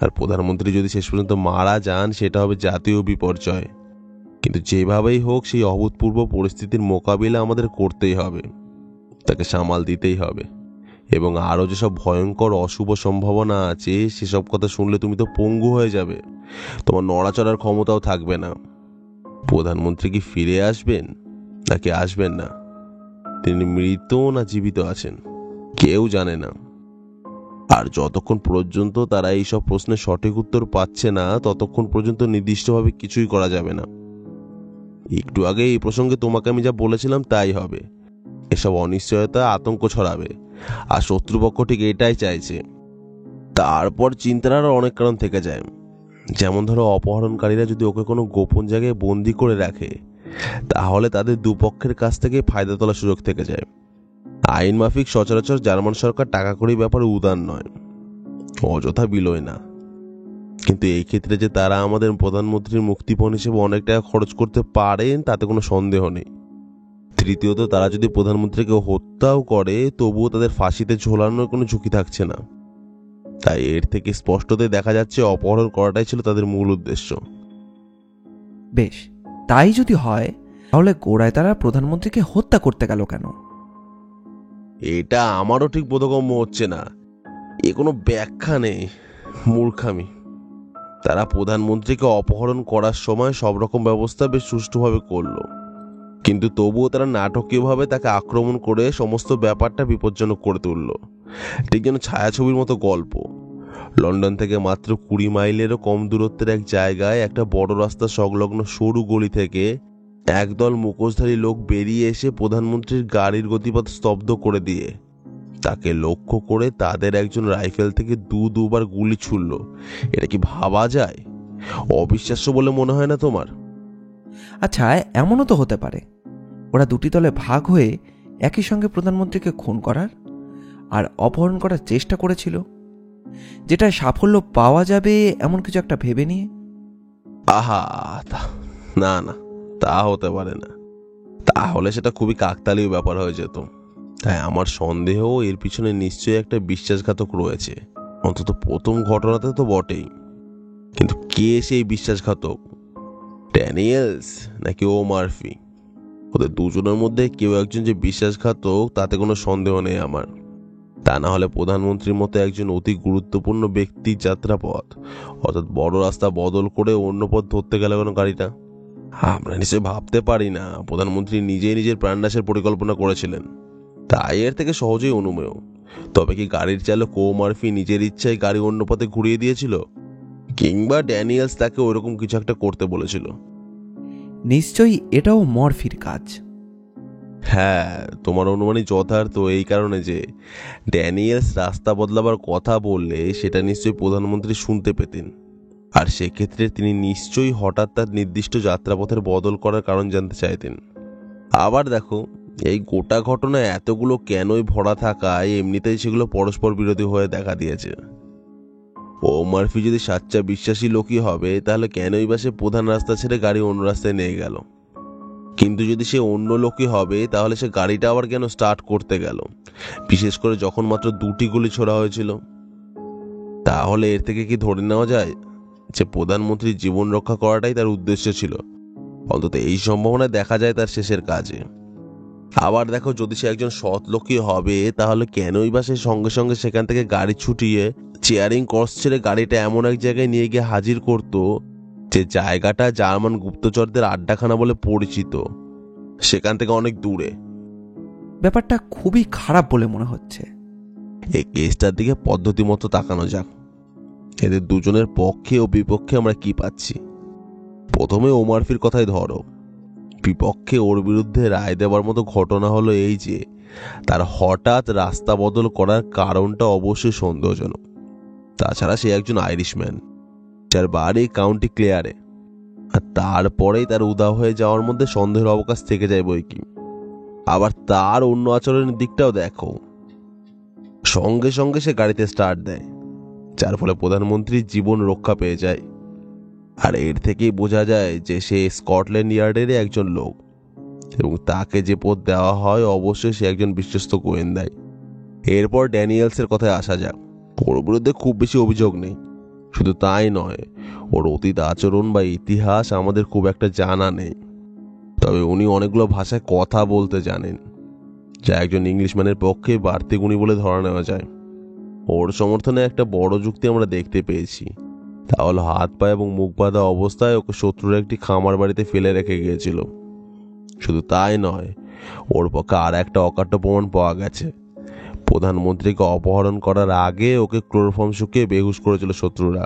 আর প্রধানমন্ত্রী যদি শেষ পর্যন্ত মারা যান সেটা হবে জাতীয় বিপর্যয়। কিন্তু যেভাবেই হোক সেই অভূতপূর্ব পরিস্থিতির মোকাবিলা আমাদের করতেই হবে, তাকে সামাল দিতেই হবে। এবং আরও যেসব ভয়ঙ্কর অশুভ সম্ভাবনা আছে সেসব কথা শুনলে তুমি তো পঙ্গু হয়ে যাবে, তোমার নড়াচড়ার ক্ষমতাও থাকবে না। প্রধানমন্ত্রী কি ফিরে আসবেন নাকি আসবেন না, তিনি মৃত না জীবিত আছেন, কেউ জানে না। আর যতক্ষণ পর্যন্ত তারা এইসব প্রশ্নের সঠিক উত্তর পাচ্ছে না ততক্ষণ পর্যন্ত নির্দিষ্টভাবে কিছুই করা যাবে না। একটু আগে এই প্রসঙ্গে তোমাকে আমি যা বলেছিলাম তাই হবে। এসব অনিশ্চয়তা আতঙ্ক ছড়াবে, আর শত্রুপক্ষ ঠিক এটাই চাইছে। তারপর চিন্তার আরও অনেক কারণ থেকে যায়। যেমন ধরো, অপহরণকারীরা যদি ওকে কোনো গোপন জায়গায় বন্দি করে রাখে তাহলে তাদের দুপক্ষের কাছ থেকে ফায়দা তোলার সুযোগ থেকে যায়। আইন মাফিক সচরাচর জার্মান সরকার টাকা কড়ির ব্যাপারে উদার নয়, অযথা বিলোয় না। কিন্তু এই ক্ষেত্রে যে তারা আমাদের প্রধানমন্ত্রীর মুক্তিপণ হিসেবে অনেক টাকা খরচ করতে পারেন তাতে কোনো সন্দেহ নেই। তৃতীয়ত, তারা যদি প্রধানমন্ত্রীকে হত্যাও করে তবুও তাদের ফাঁসিতে ঝোলানোর কোনো ঝুঁকি থাকছে না। তাই এর থেকে স্পষ্টতই দেখা যাচ্ছে অপহরণ করাটাই ছিল তাদের মূল উদ্দেশ্য। বেশ, তাই যদি হয় তাহলে গোড়ায় তারা প্রধানমন্ত্রীকে হত্যা করতে গেল কেন? এটা আমারও ঠিক বোধগম্য হচ্ছে না। এ কোনো ব্যাখ্যা নেই, মূর্খামি। তারা প্রধানমন্ত্রীকে অপহরণ করার সময় সব রকম ব্যবস্থা বেশ সুষ্ঠুভাবে করলো, কিন্তু তবুও তারা নাটকীয়ভাবে তাকে আক্রমণ করে সমস্ত ব্যাপারটা বিপজ্জনক করে তুলল, ঠিক যেন ছায়াছবির মতো গল্প। লন্ডন থেকে মাত্র 20 মাইলেরও কম দূরত্বের এক জায়গায় একটা বড় রাস্তা সংলগ্ন সরু গলি থেকে একদল মুখোশধারী লোক বেরিয়ে এসে প্রধানমন্ত্রীর গাড়ির গতিপথ স্তব্ধ করে দিয়ে তাকে লক্ষ্য করে তাদের একজন রাইফেল থেকে দুবার গুলি ছুড়ল। এটা কি ভাবা যায়? অবিশ্বাস্য বলে মনে হয় না তোমার? আচ্ছা, এমনও তো হতে পারে ওরা দুটি দলে ভাগ হয়ে একই সঙ্গে প্রধানমন্ত্রীকে খুন করার আর অপহরণ করার চেষ্টা করেছিল, যেটা সাফল্য পাওয়া যাবে এমন কিছু একটা ভেবে নিয়ে। আহা, না না, তা হতে পারে না। তাহলে সেটা খুবই কাকতালীয় ব্যাপার হয়ে যেত। তাই আমার সন্দেহ এর পিছনে নিশ্চয়ই একটা বিশ্বাসঘাতক রয়েছে, অন্তত প্রথম ঘটনাতে তো বটেই। কিন্তু কে সেই বিশ্বাসঘাতক? ড্যানিয়েলস নাকি ও মার্ফি? ওদের দুজনের মধ্যে কেউ একজন যে বিশ্বাসঘাতক তাতে কোনো সন্দেহ নেই আমার। তা না হলে প্রধানমন্ত্রীর মতো একজন অতি গুরুত্বপূর্ণ ব্যক্তির যাত্রাপথ অর্থাৎ বড় রাস্তা বদল করে অন্য পথ ধরতে গেলে কোনো গাড়িটা? আমরা নিশ্চয়ই ভাবতে পারি না প্রধানমন্ত্রী নিজেই নিজের প্রাণনাশের পরিকল্পনা করেছিলেন। তাই এর থেকে সহজেই অনুমেয়। তবে কি গাড়ির চালক ও মার্ফি নিজের ইচ্ছায় গাড়ি অন্য পথে ঘুরিয়ে দিয়েছিল, কিংবা ড্যানিয়েলস তাকে ওইরকম কিছু একটা করতে বলেছিল? নিশ্চয়ই এটাও মরফির কাজ। হ্যাঁ, তোমার অনুমানই যথার্থ এই কারণে যে ড্যানিয়েলস রাস্তা বদলাবার কথা বললে সেটা নিশ্চয়ই প্রধানমন্ত্রী শুনতে পেতেন, আর সেক্ষেত্রে তিনি নিশ্চয়ই হঠাৎ তার নির্দিষ্ট যাত্রাপথের বদল করার কারণ জানতে চাইতেন। আবার দেখো, এই গোটা ঘটনা এতগুলো কেনই ভরা থাকায় এমনিতেই সেগুলো পরস্পর বিরোধী হয়ে দেখা দিয়েছে। ও মার্ফি যদি সাচ্চা বিশ্বাসী লোকই হবে তাহলে কেনই বা সে প্রধান রাস্তা ছেড়ে গাড়ি অন্য রাস্তায় নিয়ে গেল? কিন্তু যদি সে অন্য লোকই হবে তাহলে সে গাড়িটা আবার কেন স্টার্ট করতে গেল, বিশেষ করে যখন মাত্র 2টি গুলি ছোড়া হয়েছিল? তাহলে এর থেকে কি ধরে নেওয়া যায় যে প্রধানমন্ত্রীর জীবন রক্ষা করাটাই তার উদ্দেশ্য ছিল? অন্তত এই সম্ভাবনা দেখা যায় তার শেষের কাজে। আবার দেখো, যদি সে একজন সৎ লোকই হবে তাহলে কেনই বা সে সঙ্গে সঙ্গে সেখান থেকে গাড়ি ছুটিয়ে চেয়ারিং ক্রস ছেড়ে গাড়িটা এমন এক জায়গায় নিয়ে গিয়ে হাজির করতো যে জায়গাটা জার্মান গুপ্তচরদের আড্ডাখানা বলে পরিচিত, সেখান থেকে অনেক দূরে। ব্যাপারটা খুবই খারাপ বলে মনে হচ্ছে। এই কেসটার দিকে পদ্ধতি মতো তাকানো যাক। এদের দুজনের পক্ষে ও বিপক্ষে আমরা কি পাচ্ছি। প্রথমে ওমারফির কথাই ধরো। বিপক্ষে ওর বিরুদ্ধে রায় দেওয়ার মতো ঘটনা হলো এই যে তার হঠাৎ রাস্তা বদল করার কারণটা অবশ্যই সন্দেহজনক। তাছাড়া সে একজন আইরিশম্যান যার বাড়ি কাউন্টি ক্লেয়ারে, আর তারপরেই তার উধাও হয়ে যাওয়ার মধ্যে সন্দেহের অবকাশ থেকে যায় বই কি। আবার তার অন্য আচরণের দিকটাও দেখো। সঙ্গে সঙ্গে সে গাড়িতে স্টার্ট দেয়, যার ফলে প্রধানমন্ত্রীর জীবন রক্ষা পেয়ে যায়। আর এর থেকেই বোঝা যায় যে সে স্কটল্যান্ড ইয়ার্ডেরই একজন লোক, এবং তাকে যে পদ দেওয়া হয় অবশ্যই সে একজন বিশ্বস্ত গোয়েন্দাই। এরপর ড্যানিয়েলসের কথায় আসা যাক। ওর বিরুদ্ধে খুব বেশি অভিযোগ নেই। শুধু তাই নয়, ওর অতীত আচরণ বা ইতিহাস আমাদের খুব একটা জানা নেই। তবে উনি অনেকগুলো ভাষায় কথা বলতে জানেন, যা একজন ইংলিশম্যানের পক্ষে বাড়তি গুণী বলে ধরা নেওয়া যায়। ওর সমর্থনে একটা বড় যুক্তি আমরা দেখতে পেয়েছি, তাহলে হাত পা এবং মুখ বাঁধা অবস্থায় ওকে শত্রুর একটি খামার বাড়িতে ফেলে রেখে গিয়েছিল। শুধু তাই নয়, ওর পক্ষে আর একটা অকাট্য প্রমাণ পাওয়া গেছে। প্রধানমন্ত্রীকে অপহরণ করার আগে ওকে ক্লোরোফর্ম শুকিয়ে বেহুশ করেছিল শত্রুরা।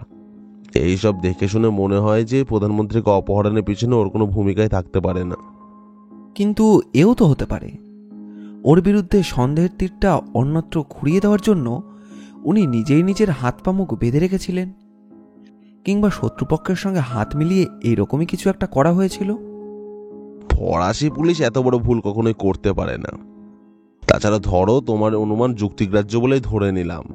এইসব দেখে শুনে মনে হয় যে প্রধানমন্ত্রীকে অপহরণের পিছনে ওর কোনো ভূমিকায় থাকতে পারে না। কিন্তু এও তো হতে পারে ওর বিরুদ্ধে সন্দেহের তীরটা অন্যত্র ঘুরিয়ে দেওয়ার জন্য উনি নিজেই নিজের হাত পা মুখ বেঁধে রেখেছিলেন, কিংবা শত্রুপক্ষের সঙ্গে হাত মিলিয়ে এইরকমই কিছু একটা করা হয়েছিল। ফরাসি পুলিশ এত বড় ভুল কখনোই করতে পারে না। তাছাড়া ধরো, তোমার অনুমান যুক্তিগ্রাহ্য বলেই ধরে নিলাম,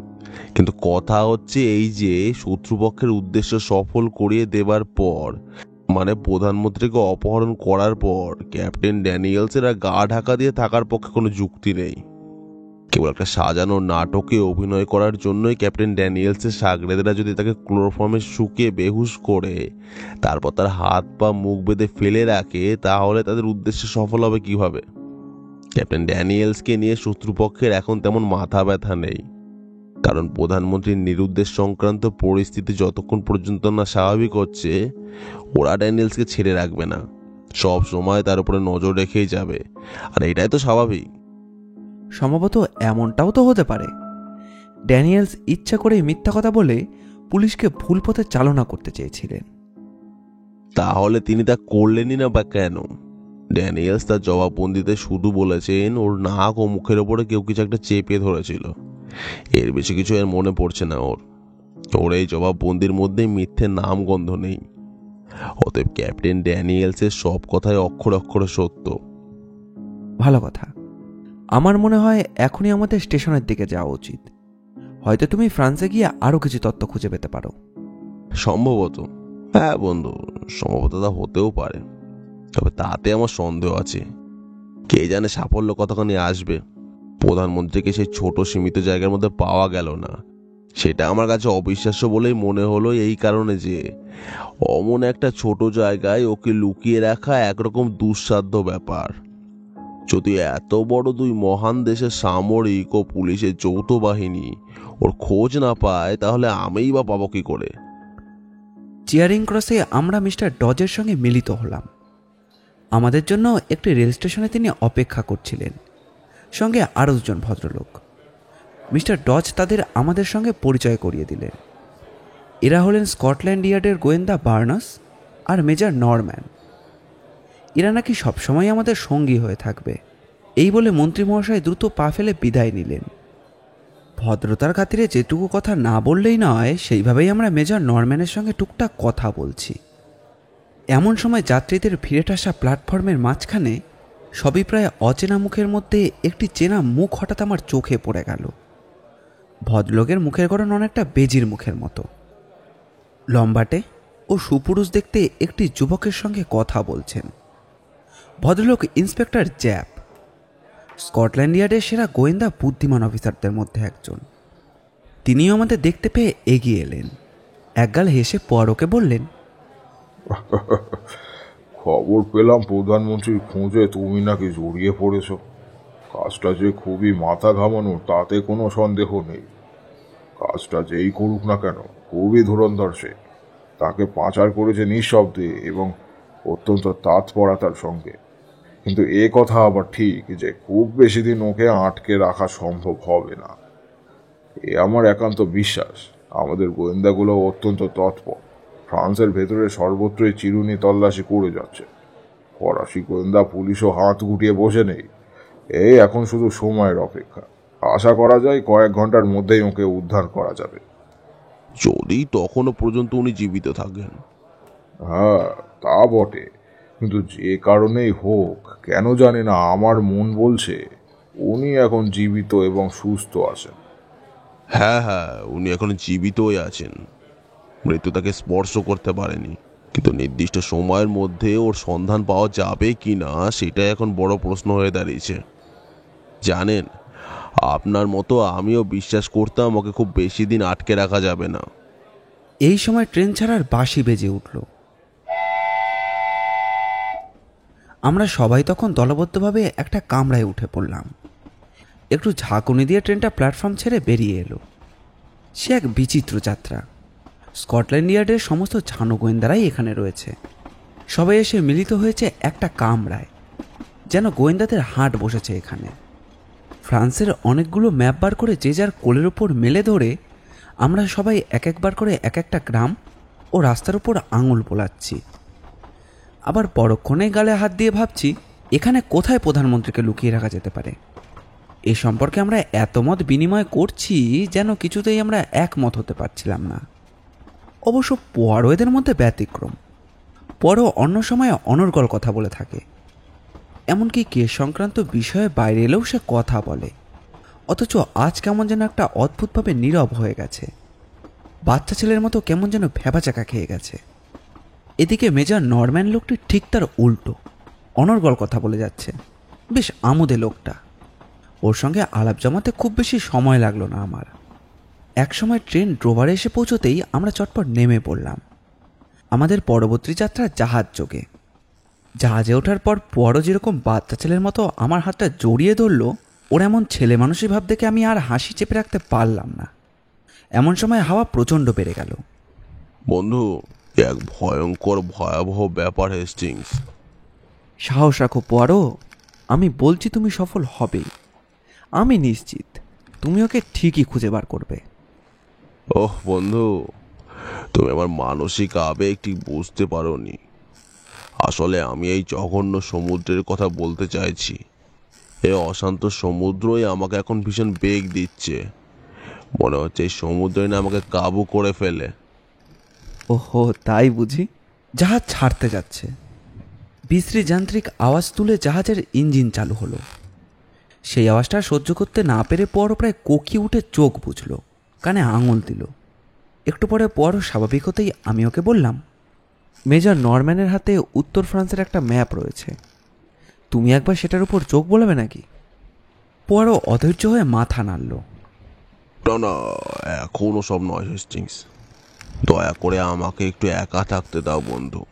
কিন্তু কথা হচ্ছে এই যে শত্রুপক্ষের উদ্দেশ্য সফল করিয়ে দেবার পর, মানে প্রধানমন্ত্রীকে অপহরণ করার পর ক্যাপ্টেন ড্যানিয়েলসের আর গা ঢাকা দিয়ে থাকার পক্ষে কোনো যুক্তি নেই। কেবল একটা সাজানো নাটকে অভিনয় করার জন্যই ক্যাপ্টেন ড্যানিয়েলসের সাগরেদরা যদি তাকে ক্লোরোফর্মে শুকিয়ে বেহুশ করে তারপর তার হাত পা মুখ বেঁধে ফেলে রাখে, তাহলে তাদের উদ্দেশ্য সফল হবে কিভাবে? ক্যাপ্টেন ড্যানিয়েলসকে নিয়ে শত্রুপক্ষের এখন তেমন মাথা ব্যথা নেই, কারণ প্রধানমন্ত্রীর নিরুদ্দেশ সংক্রান্ত পরিস্থিতি যতক্ষণ পর্যন্ত না স্বাভাবিক হচ্ছে, ওরা ড্যানিয়েলসকে ছেড়ে রাখবে না। সব সময় তার উপরে নজর রেখেই যাবে, আর এটাই তো স্বাভাবিক। সম্ভবত এমনটাও তো হতে পারে ড্যানিয়েলস ইচ্ছা করে মিথ্যা কথা বলে পুলিশকে ভুল পথে চালনা করতে চেয়েছিলেন। তাহলে তিনি তা করলেনই না বা কেন? ড্যানিয়েলস তার জবাববন্দিতে শুধু বলেছেন ওর নাক ও মুখের ওপরে কেউ কিছু একটা চেপে ধরেছিল। এর বেশি কিছু এর মনে পড়ছে না ওর এই জবাববন্দির মধ্যে মিথ্যে নাম গন্ধ নেই। অতএব ক্যাপ্টেন ড্যানিয়েলসের সব কথাই অক্ষরে অক্ষরে সত্য। ভালো কথা। আমার মনে হয় এখনই আমাদের স্টেশনের দিকে যাওয়া উচিত। হয়তো তুমি ফ্রান্সে গিয়ে আরও কিছু তথ্য খুঁজে পেতে পারো। সম্ভবত, হ্যাঁ বন্ধু, সম্ভবত তা হতেও পারে। তবে তাতে আমার সন্দেহ আছে। কে জানে সাফল্য কতখানি আসবে। প্রধানমন্ত্রীকে সেই ছোট সীমিত জায়গার মধ্যে পাওয়া গেল না, সেটা আমার কাছে অবিশ্বাস্য বলেই মনে হলো। এই কারণে যে অমন একটা ছোট জায়গায় ওকে লুকিয়ে রাখা একরকম দুঃসাধ্য ব্যাপার। যদি এত বড় দুই মহান দেশের সামরিক ও পুলিশের যৌথ বাহিনী ওর খোঁজ না পায়, তাহলে আমিই বা পাবো কি করে? চিয়ারিং ক্রসে আমরা মিস্টার ডজের সঙ্গে মিলিত হলাম। আমাদের জন্য একটি রেল স্টেশনে তিনি অপেক্ষা করছিলেন, সঙ্গে আরও দুজন ভদ্রলোক। মিস্টার ডজ তাদের আমাদের সঙ্গে পরিচয় করিয়ে দিলেন। এরা হলেন স্কটল্যান্ড ইয়ার্ডের গোয়েন্দা বার্নাস আর মেজর নরম্যান। এরা নাকি সবসময় আমাদের সঙ্গী হয়ে থাকবে, এই বলে মন্ত্রীমহাশয় দ্রুত পা ফেলে বিদায় নিলেন। ভদ্রতার খাতিরে যেটুকু কথা না বললেই নয়, সেইভাবেই আমরা মেজর নরম্যানের সঙ্গে টুকটাক কথা বলছি। এমন সময় যাত্রীদের ভিড়ে আসা প্ল্যাটফর্মের মাঝখানে সবই প্রায় অচেনা মুখের মধ্যে একটি চেনা মুখ হঠাৎ আমার চোখে পড়ে গেল। ভদ্রলোকের মুখের গড়ন অনেকটা বেজির মুখের মতো। লম্বাটে ও সুপুরুষ দেখতে একটি যুবকের সঙ্গে কথা বলছেন। ভদ্রলোক ইন্সপেক্টর জ্যাপ, স্কটল্যান্ড ইয়ার্ডের সেরা গোয়েন্দা বুদ্ধিমান অফিসারদের মধ্যে একজন। তিনিও আমাদের দেখতে পেয়ে এগিয়ে এলেন। একগাল হেসে পোয়ারোকে বললেন, খবর পেলাম প্রধানমন্ত্রীর খোঁজে তুমি নাকি জড়িয়ে পড়েছ। কাজটা যে খুবই মাথা ঘামানোর তাতে কোনো সন্দেহ নেই। কাজটা যেই করুক না কেন খুবই ধুরন্ধর সে। তাকে পাচার করেছে নিঃশব্দে এবং অত্যন্ত তৎপরতার সঙ্গে। কিন্তু এ কথা আবার ঠিক যে খুব বেশি দিন ওকে আটকে রাখা সম্ভব হবে না। এ আমার একান্ত বিশ্বাস। আমাদের গোয়েন্দাগুলো অত্যন্ত তৎপর। ফ্রান্সের ভেতরে সর্বত্রই চিরুনি তল্লাশি করে যাচ্ছে। ফরাসি গোয়েন্দা পুলিশও হাত গুটিয়ে বসে নেই। এই এখন শুধু সময়ের অপেক্ষা। আশা করা যায় কয়েক ঘন্টার মধ্যেই ওকে উদ্ধার করা যাবে। যদি তখনও পর্যন্ত উনি জীবিত থাকেন। হ্যাঁ, তা বটে। কিন্তু যে কারণেই হোক কেন জানি না আমার মন বলছে উনি এখন জীবিত এবং সুস্থ আছেন। হ্যাঁ, উনি এখন জীবিতই আছেন। মৃত্যু তাকে স্পর্শ করতে পারেনি, কিন্তু নির্দিষ্ট সময়ের মধ্যে ওর সন্ধান পাওয়া যাবে কি না সেটাই এখন বড় প্রশ্ন হয়ে দাঁড়িয়েছে। জানেন, আপনার মতো আমিও বিশ্বাস করতাম ওকে খুব বেশি দিন আটকে রাখা যাবে না। এই সময় ট্রেন ছাড়ার বাঁশি বেজে উঠল। আমরা সবাই তখন দলবদ্ধভাবে একটা কামরায় উঠে পড়লাম। একটু ঝাঁকুনি দিয়ে ট্রেনটা প্ল্যাটফর্ম ছেড়ে বেরিয়ে এলো। সে এক বিচিত্র যাত্রা। স্কটল্যান্ড ইয়ার্ডের সমস্ত ঝানু গোয়েন্দারাই এখানে রয়েছে। সবাই এসে মিলিত হয়েছে একটা কামরায়, যেন গোয়েন্দাদের হাট বসেছে এখানে। ফ্রান্সের অনেকগুলো ম্যাপ বার করে যে যার কোলের ওপর মেলে ধরে আমরা সবাই এক একবার করে এক একটা গ্রাম ও রাস্তার উপর আঙুল বোলাচ্ছি। আবার পরক্ষণে গালে হাত দিয়ে ভাবছি এখানে কোথায় প্রধানমন্ত্রীকে লুকিয়ে রাখা যেতে পারে। এই সম্পর্কে আমরা এত মত বিনিময় করছি যেন কিছুতেই আমরা একমত হতে পারছিলাম না। অবশ্য পোয়ারো এদের মধ্যে ব্যতিক্রম। পোয়ারো অন্য সময় অনর্গল কথা বলে থাকে, এমনকি কেস সংক্রান্ত বিষয়ে বাইরে এলেও সে কথা বলে। অথচ আজ কেমন যেন একটা অদ্ভুতভাবে নীরব হয়ে গেছে। বাচ্চা ছেলের মতো কেমন যেন ভ্যাবাচাকা খেয়ে গেছে। এদিকে মেজর নরম্যান লোকটি ঠিক তার উল্টো, অনর্গল কথা বলে যাচ্ছে। বেশ আমোদে লোকটা। ওর সঙ্গে আলাপ জমাতে খুব বেশি সময় লাগলো না আমার। একসময় ট্রেন ড্রোভারে এসে পৌঁছতেই আমরা চটপট নেমে পড়লাম। আমাদের পরবর্তী যাত্রা জাহাজ যোগে। জাহাজে ওঠার পর পোয়ারো যেরকম বাচ্চা ছেলের মতো আমার হাতটা জড়িয়ে ধরল, ওর এমন ছেলে মানুষই ভাব দেখে আমি আর হাসি চেপে রাখতে পারলাম না। এমন সময় হাওয়া প্রচণ্ড বেড়ে গেল। বন্ধু, এক ভয়ঙ্কর ভয়াবহ ব্যাপার হেস্টিংস। সাহস রাখো পোয়ারো, আমি বলছি তুমি সফল হবেই। আমি নিশ্চিত তুমি ওকে ঠিকই খুঁজে বার করবে। ওহ বন্ধু, তুমি আমার মানসিক আবেগ ঠিক বুঝতে পারোনি। আসলে আমি এই জঘন্য সমুদ্রের কথা বলতে চাইছি। এই অশান্ত সমুদ্রই আমাকে এখন ভীষণ বেগ দিচ্ছে। মনে হচ্ছে এই সমুদ্রই না আমাকে কাবু করে ফেলে। ওহো, তাই বুঝি? জাহাজ ছাড়তে যাচ্ছে। বিশ্রী যান্ত্রিক আওয়াজ তুলে জাহাজের ইঞ্জিন চালু হলো। সেই আওয়াজটা সহ্য করতে না পেরে পরও প্রায় কোকিয়ে উঠে চোখ বুঝল, কানে আঙুল দিল। একটু পরে পরও স্বাভাবিক হতেই আমি ওকে বললাম, মেজর নরম্যানের হাতে উত্তর ফ্রান্সের একটা ম্যাপ রয়েছে, তুমি একবার সেটার উপর চোখ বোলাবে নাকি? পরও অধৈর্য হয়ে মাথা নাড়ল। না না, এখনো সব নয় হেস্টিংস। দয়া করে আমাকে একটু একা থাকতে দাও বন্ধু।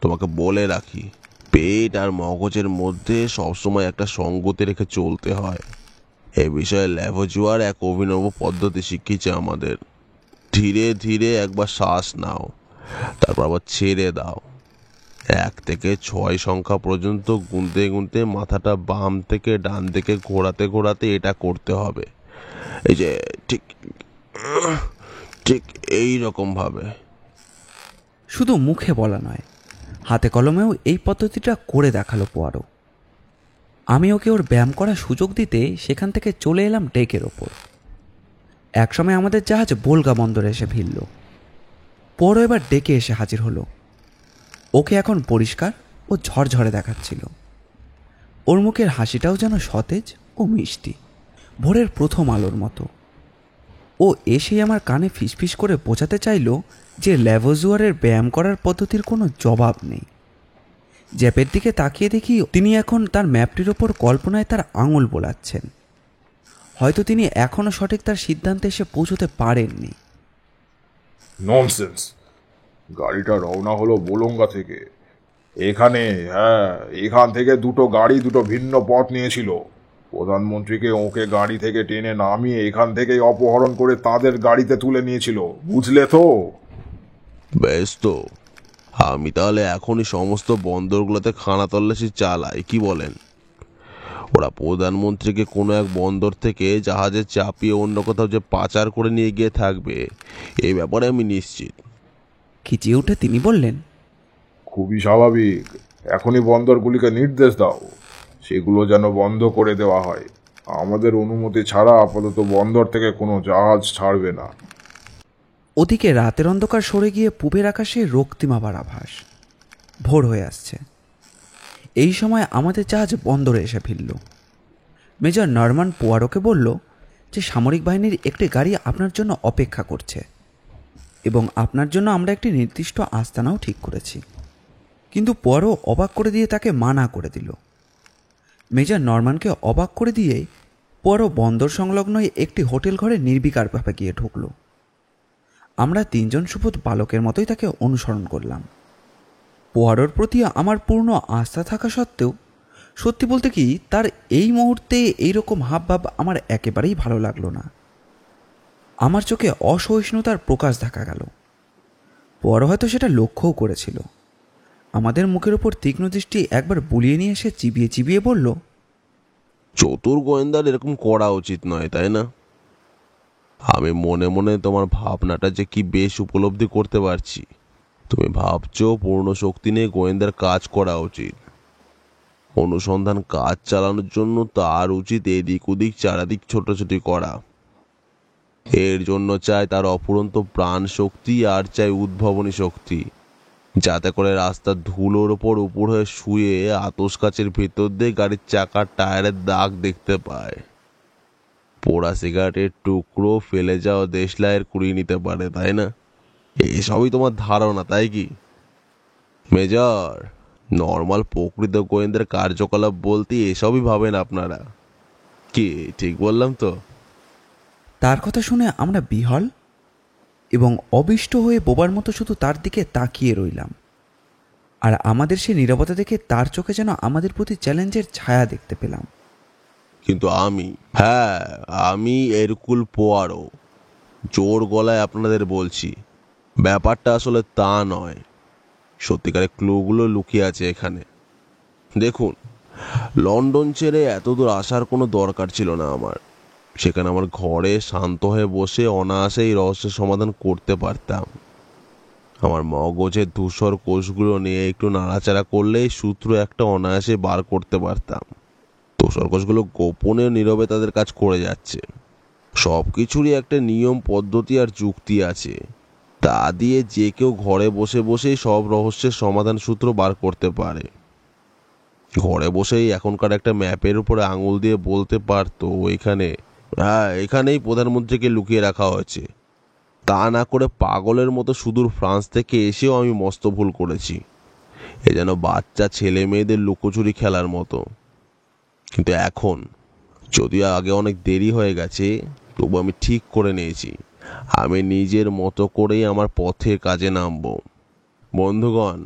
তোমাকে বলে রাখি, পেট আর মগজের মধ্যে সবসময় একটা সঙ্গতি রেখে চলতে হয়। এ বিষয়ে ল্যাভোজুয়ার এক অভিনব পদ্ধতি শিখিয়েছে আমাদের। ধীরে ধীরে একবার শ্বাস নাও, তারপর আবার ছেড়ে দাও। 1 থেকে 6 সংখ্যা পর্যন্ত গুনতে গুনতে মাথাটা বাম থেকে ডান দিকে ঘোরাতে ঘোরাতে এটা করতে হবে। এই যে ঠিক ঠিক এই রকম ভাবে। শুধু মুখে বলা নয়, হাতে কলমেও এই পদ্ধতিটা করে দেখালো পোয়ারো। আমি ওকে ওর ব্যায়াম করার সুযোগ দিতে সেখান থেকে চলে এলাম ডেকের ওপর। একসময় আমাদের জাহাজ বোলগা বন্দরে এসে ভিড়ল। পোয়ারো এবার ডেকে এসে হাজির হলো। ওকে এখন পরিষ্কার ও ঝরঝরে দেখাচ্ছিল। ওর মুখের হাসিটাও যেন সতেজ ও মিষ্টি, ভোরের প্রথম আলোর মতো। ও এসেই আমার কানে ফিসফিস করে বোঝাতে চাইল যে ল্যাভোজুয়ারের ব্যায়াম করার পদ্ধতির কোনো জবাব নেই। জ্যাপের দিকে তাকিয়ে দেখি তিনি এখন তার ম্যাপটির ওপর কল্পনায় তার আঙুল বোলাচ্ছেন। হয়তো তিনি এখনও সঠিক তার সিদ্ধান্তে এসে পৌঁছতে পারেননি। ননসেন্স! গাড়িটা রওনা হলো বোলঙ্গা থেকে। এখান থেকে দুটো গাড়ি দুটো ভিন্ন পথ নিয়েছিল। প্রধানমন্ত্রীকে ওকে গাড়ি থেকে টেনে নামিয়ে এখান থেকেই অপহরণ করে তাদের গাড়িতে তুলে নিয়েছিল, বুঝলে তো? বেশ তো, আমি তাহলে এখনই সমস্ত বন্দরগুলোতে খানা তল্লাশি চালাই, কি বলেন? ওরা প্রধানমন্ত্রীকে কোনো এক বন্দর থেকে জাহাজে চাপিয়ে অন্য কোথাও যে পাচার করে নিয়ে গিয়ে থাকবে, এই ব্যাপারে আমি নিশ্চিত। খিচিয়ে উঠে তিনি বললেন, খুবই স্বাভাবিক। এখনই বন্দরগুলিকে নির্দেশ দাও, সেগুলো যেন বন্ধ করে দেওয়া হয়। আমাদের অনুমতি ছাড়া আপাতত বন্দর থেকে কোনো জাহাজ ছাড়বে না। ওদিকে রাতের অন্ধকার সরে গিয়ে পূবের আকাশে রক্তিমাবার আভাস। ভোর হয়ে আসছে। এই সময় আমাদের জাহাজ বন্দরে এসে ভিড়ল। মেজর নরমান পোয়ারোকে বলল যে সামরিক বাহিনীর একটি গাড়ি আপনার জন্য অপেক্ষা করছে এবং আপনার জন্য আমরা একটি নির্দিষ্ট আস্তানাও ঠিক করেছি। কিন্তু পোয়ারো অবাক করে দিয়ে তাকে মানা করে দিল। মেজর নরমানকে অবাক করে দিয়ে পোয়ারো বন্দর সংলগ্ন একটি হোটেল ঘরে নির্বিকারভাবে গিয়ে ঢুকল। আমরা 3 জন সুবোধ বালকের মতোই তাকে অনুসরণ করলাম। পোয়ারোর প্রতি আমার পূর্ণ আস্থা থাকা সত্ত্বেও সত্যি বলতে কি, তার এই মুহূর্তে এইরকম হাবভাব আমার একেবারেই ভালো লাগলো না। আমার চোখে অসহিষ্ণুতার প্রকাশ দেখা গেল। পোয়ারো হয়তো সেটা লক্ষ্যও করেছিল। আমাদের মুখের উপর তীক্ষ্ণ দৃষ্টি একবার বুলিয়ে নিয়ে এসে চিবিয়ে চিবিয়ে বলল, চতুর গোয়েন্দার এরকম করা উচিত নয়, তাই না? আমি মনে মনে তোমার ভাবনাটা যে কি বেশ উপলব্ধি করতে পারছি। তুমি ভাবছো পূর্ণ শক্তি নিয়ে গোয়েন্দার কাজ করা উচিত। অনুসন্ধান কাজ চালানোর জন্য তার উচিত এদিক ওদিক চারাদিক ছোটাছুটি করা। এর জন্য চাই তার অফুরন্ত প্রাণ শক্তি আর চাই উদ্ভাবনী শক্তি, যাতে করে রাস্তার ধুলোর ওপর উপর হয়ে শুয়ে আতস কাচের ভেতর দিয়ে গাড়ির চাকার টায়ারের দাগ দেখতে পায়, পোড়া সিগারেটের টুকরো ফেলে যাওয়া দেশলাইয়ের কুড়িয়ে নিতে পারে, তাই না? এসবই তোমার ধারণা, তাই কি? মেজর, নর্মাল প্রকৃত গোয়েন্দার কার্যকলাপ বলতে এসবই ভাবেন আপনারা। কি ঠিক বললাম তো? তার কথা শুনে আমরা বিহল এবং অবিষ্ট হয়ে বোবার মতো শুধু তার দিকে তাকিয়ে রইলাম। আর আমাদের সে নীরবতা দেখে তার চোখে যেন আমাদের প্রতি চ্যালেঞ্জের ছায়া দেখতে পেলাম। কিন্তু আমি এরকুল পোয়ারো জোর গলায় আপনাদের বলছি, ব্যাপারটা আসলে তা নয়। সত্যিকারের ক্লুগুলো লুকিয়ে আছে এখানে। দেখুন, লন্ডন ছেড়ে এতদূর আসার কোনো দরকার ছিল না আমার। সেখানে আমার ঘরে শান্ত হয়ে বসে অনায়াসে এই রহস্যের সমাধান করতে পারতাম। আমার মগজের ধূসর কোষগুলো নিয়ে একটু নাড়াচাড়া করলেই সূত্র একটা অনায়াসে বার করতে পারতাম। ধূসর কোষগুলো গোপনে নীরবে তাদের কাজ করে যাচ্ছে। সব কিছুরই একটা নিয়ম, পদ্ধতি আর যুক্তি আছে। তা দিয়ে যে কেউ ঘরে বসে বসেই সব রহস্যের সমাধান সূত্র বার করতে পারে। ঘরে বসেই এখনকার একটা ম্যাপের উপরে আঙুল দিয়ে বলতে পারতো এখানেই প্রধানমন্ত্রীকে লুকিয়ে রাখা হয়েছে। তা না করে পাগলের মতো সুদূর ফ্রান্স থেকে এসেও আমি মস্ত ভুল করেছি। এ যেন বাচ্চা ছেলে মেয়েদের লুকোচুরি খেলার মতো। কিন্তু এখন, যদিও আগে অনেক দেরি হয়ে গেছে, তবু আমি ঠিক করে নিয়েছি আমি নিজের মতো করেই আমার পথের কাজে নামব। বন্ধুগণ,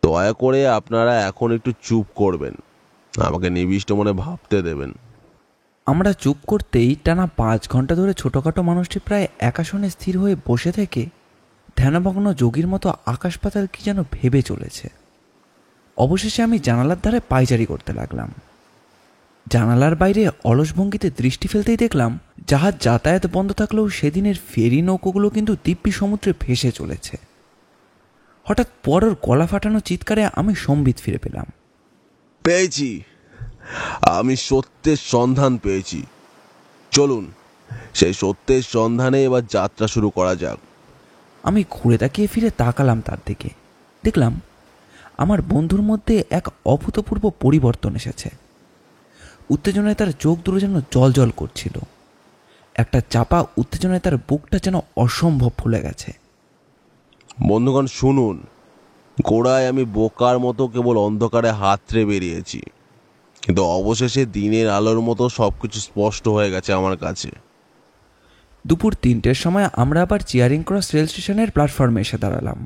দয়া করে আপনারা এখন একটু চুপ করবেন, আমাকে নিবিষ্ট মনে ভাবতে দেবেন। আমরা চুপ করতেই টানা 5 ঘন্টা ধরে ছোটোখাটো মানুষটি প্রায় একাসনে স্থির হয়ে বসে থেকে ধ্যানমগ্ন যোগীর মতো আকাশ পাতাল কি যেন ভেবে চলেছে। অবশেষে আমি জানালার ধারে পায়চারি করতে লাগলাম। জানালার বাইরে অলস ভঙ্গিতে দৃষ্টি ফেলতেই দেখলাম জাহাজ যাতায়াত বন্ধ থাকলেও সেদিনের ফেরি নৌকোগুলো কিন্তু দিব্যি সমুদ্রে ভেসে চলেছে। হঠাৎ পরের গলা ফাটানো চিৎকারে আমি সম্বিত ফিরে পেলাম। পেয়েছি, আমি সত্যের সন্ধান পেয়েছি। চলুন সেই সত্যের সন্ধানে এবার যাত্রা শুরু করা যাক। আমি ঘুরে তাকিয়ে ফিরে তাকালাম তার দিকে। দেখলাম আমার বন্ধুর মধ্যে এক অভূতপূর্ব পরিবর্তন এসেছে। উত্তেজনায় তার চোখ দুটো যেন জল করছিল। একটা চাপা উত্তেজনায় তার বুকটা যেন অসম্ভব ফুলে গেছে। বন্ধুগণ শুনুন, গোড়ায় আমি বোকার মতো কেবল অন্ধকারে হাতড়ে বেরিয়েছি, কিন্তু অবশেষে দিনের আলোর মতো সবকিছু স্পষ্ট হয়ে গেছে আমার কাছে। দুপুর 3টের সময় আমরা আবার চিয়ারিং ক্রস রেল স্টেশনের প্ল্যাটফর্মে এসে দাঁড়ালাম।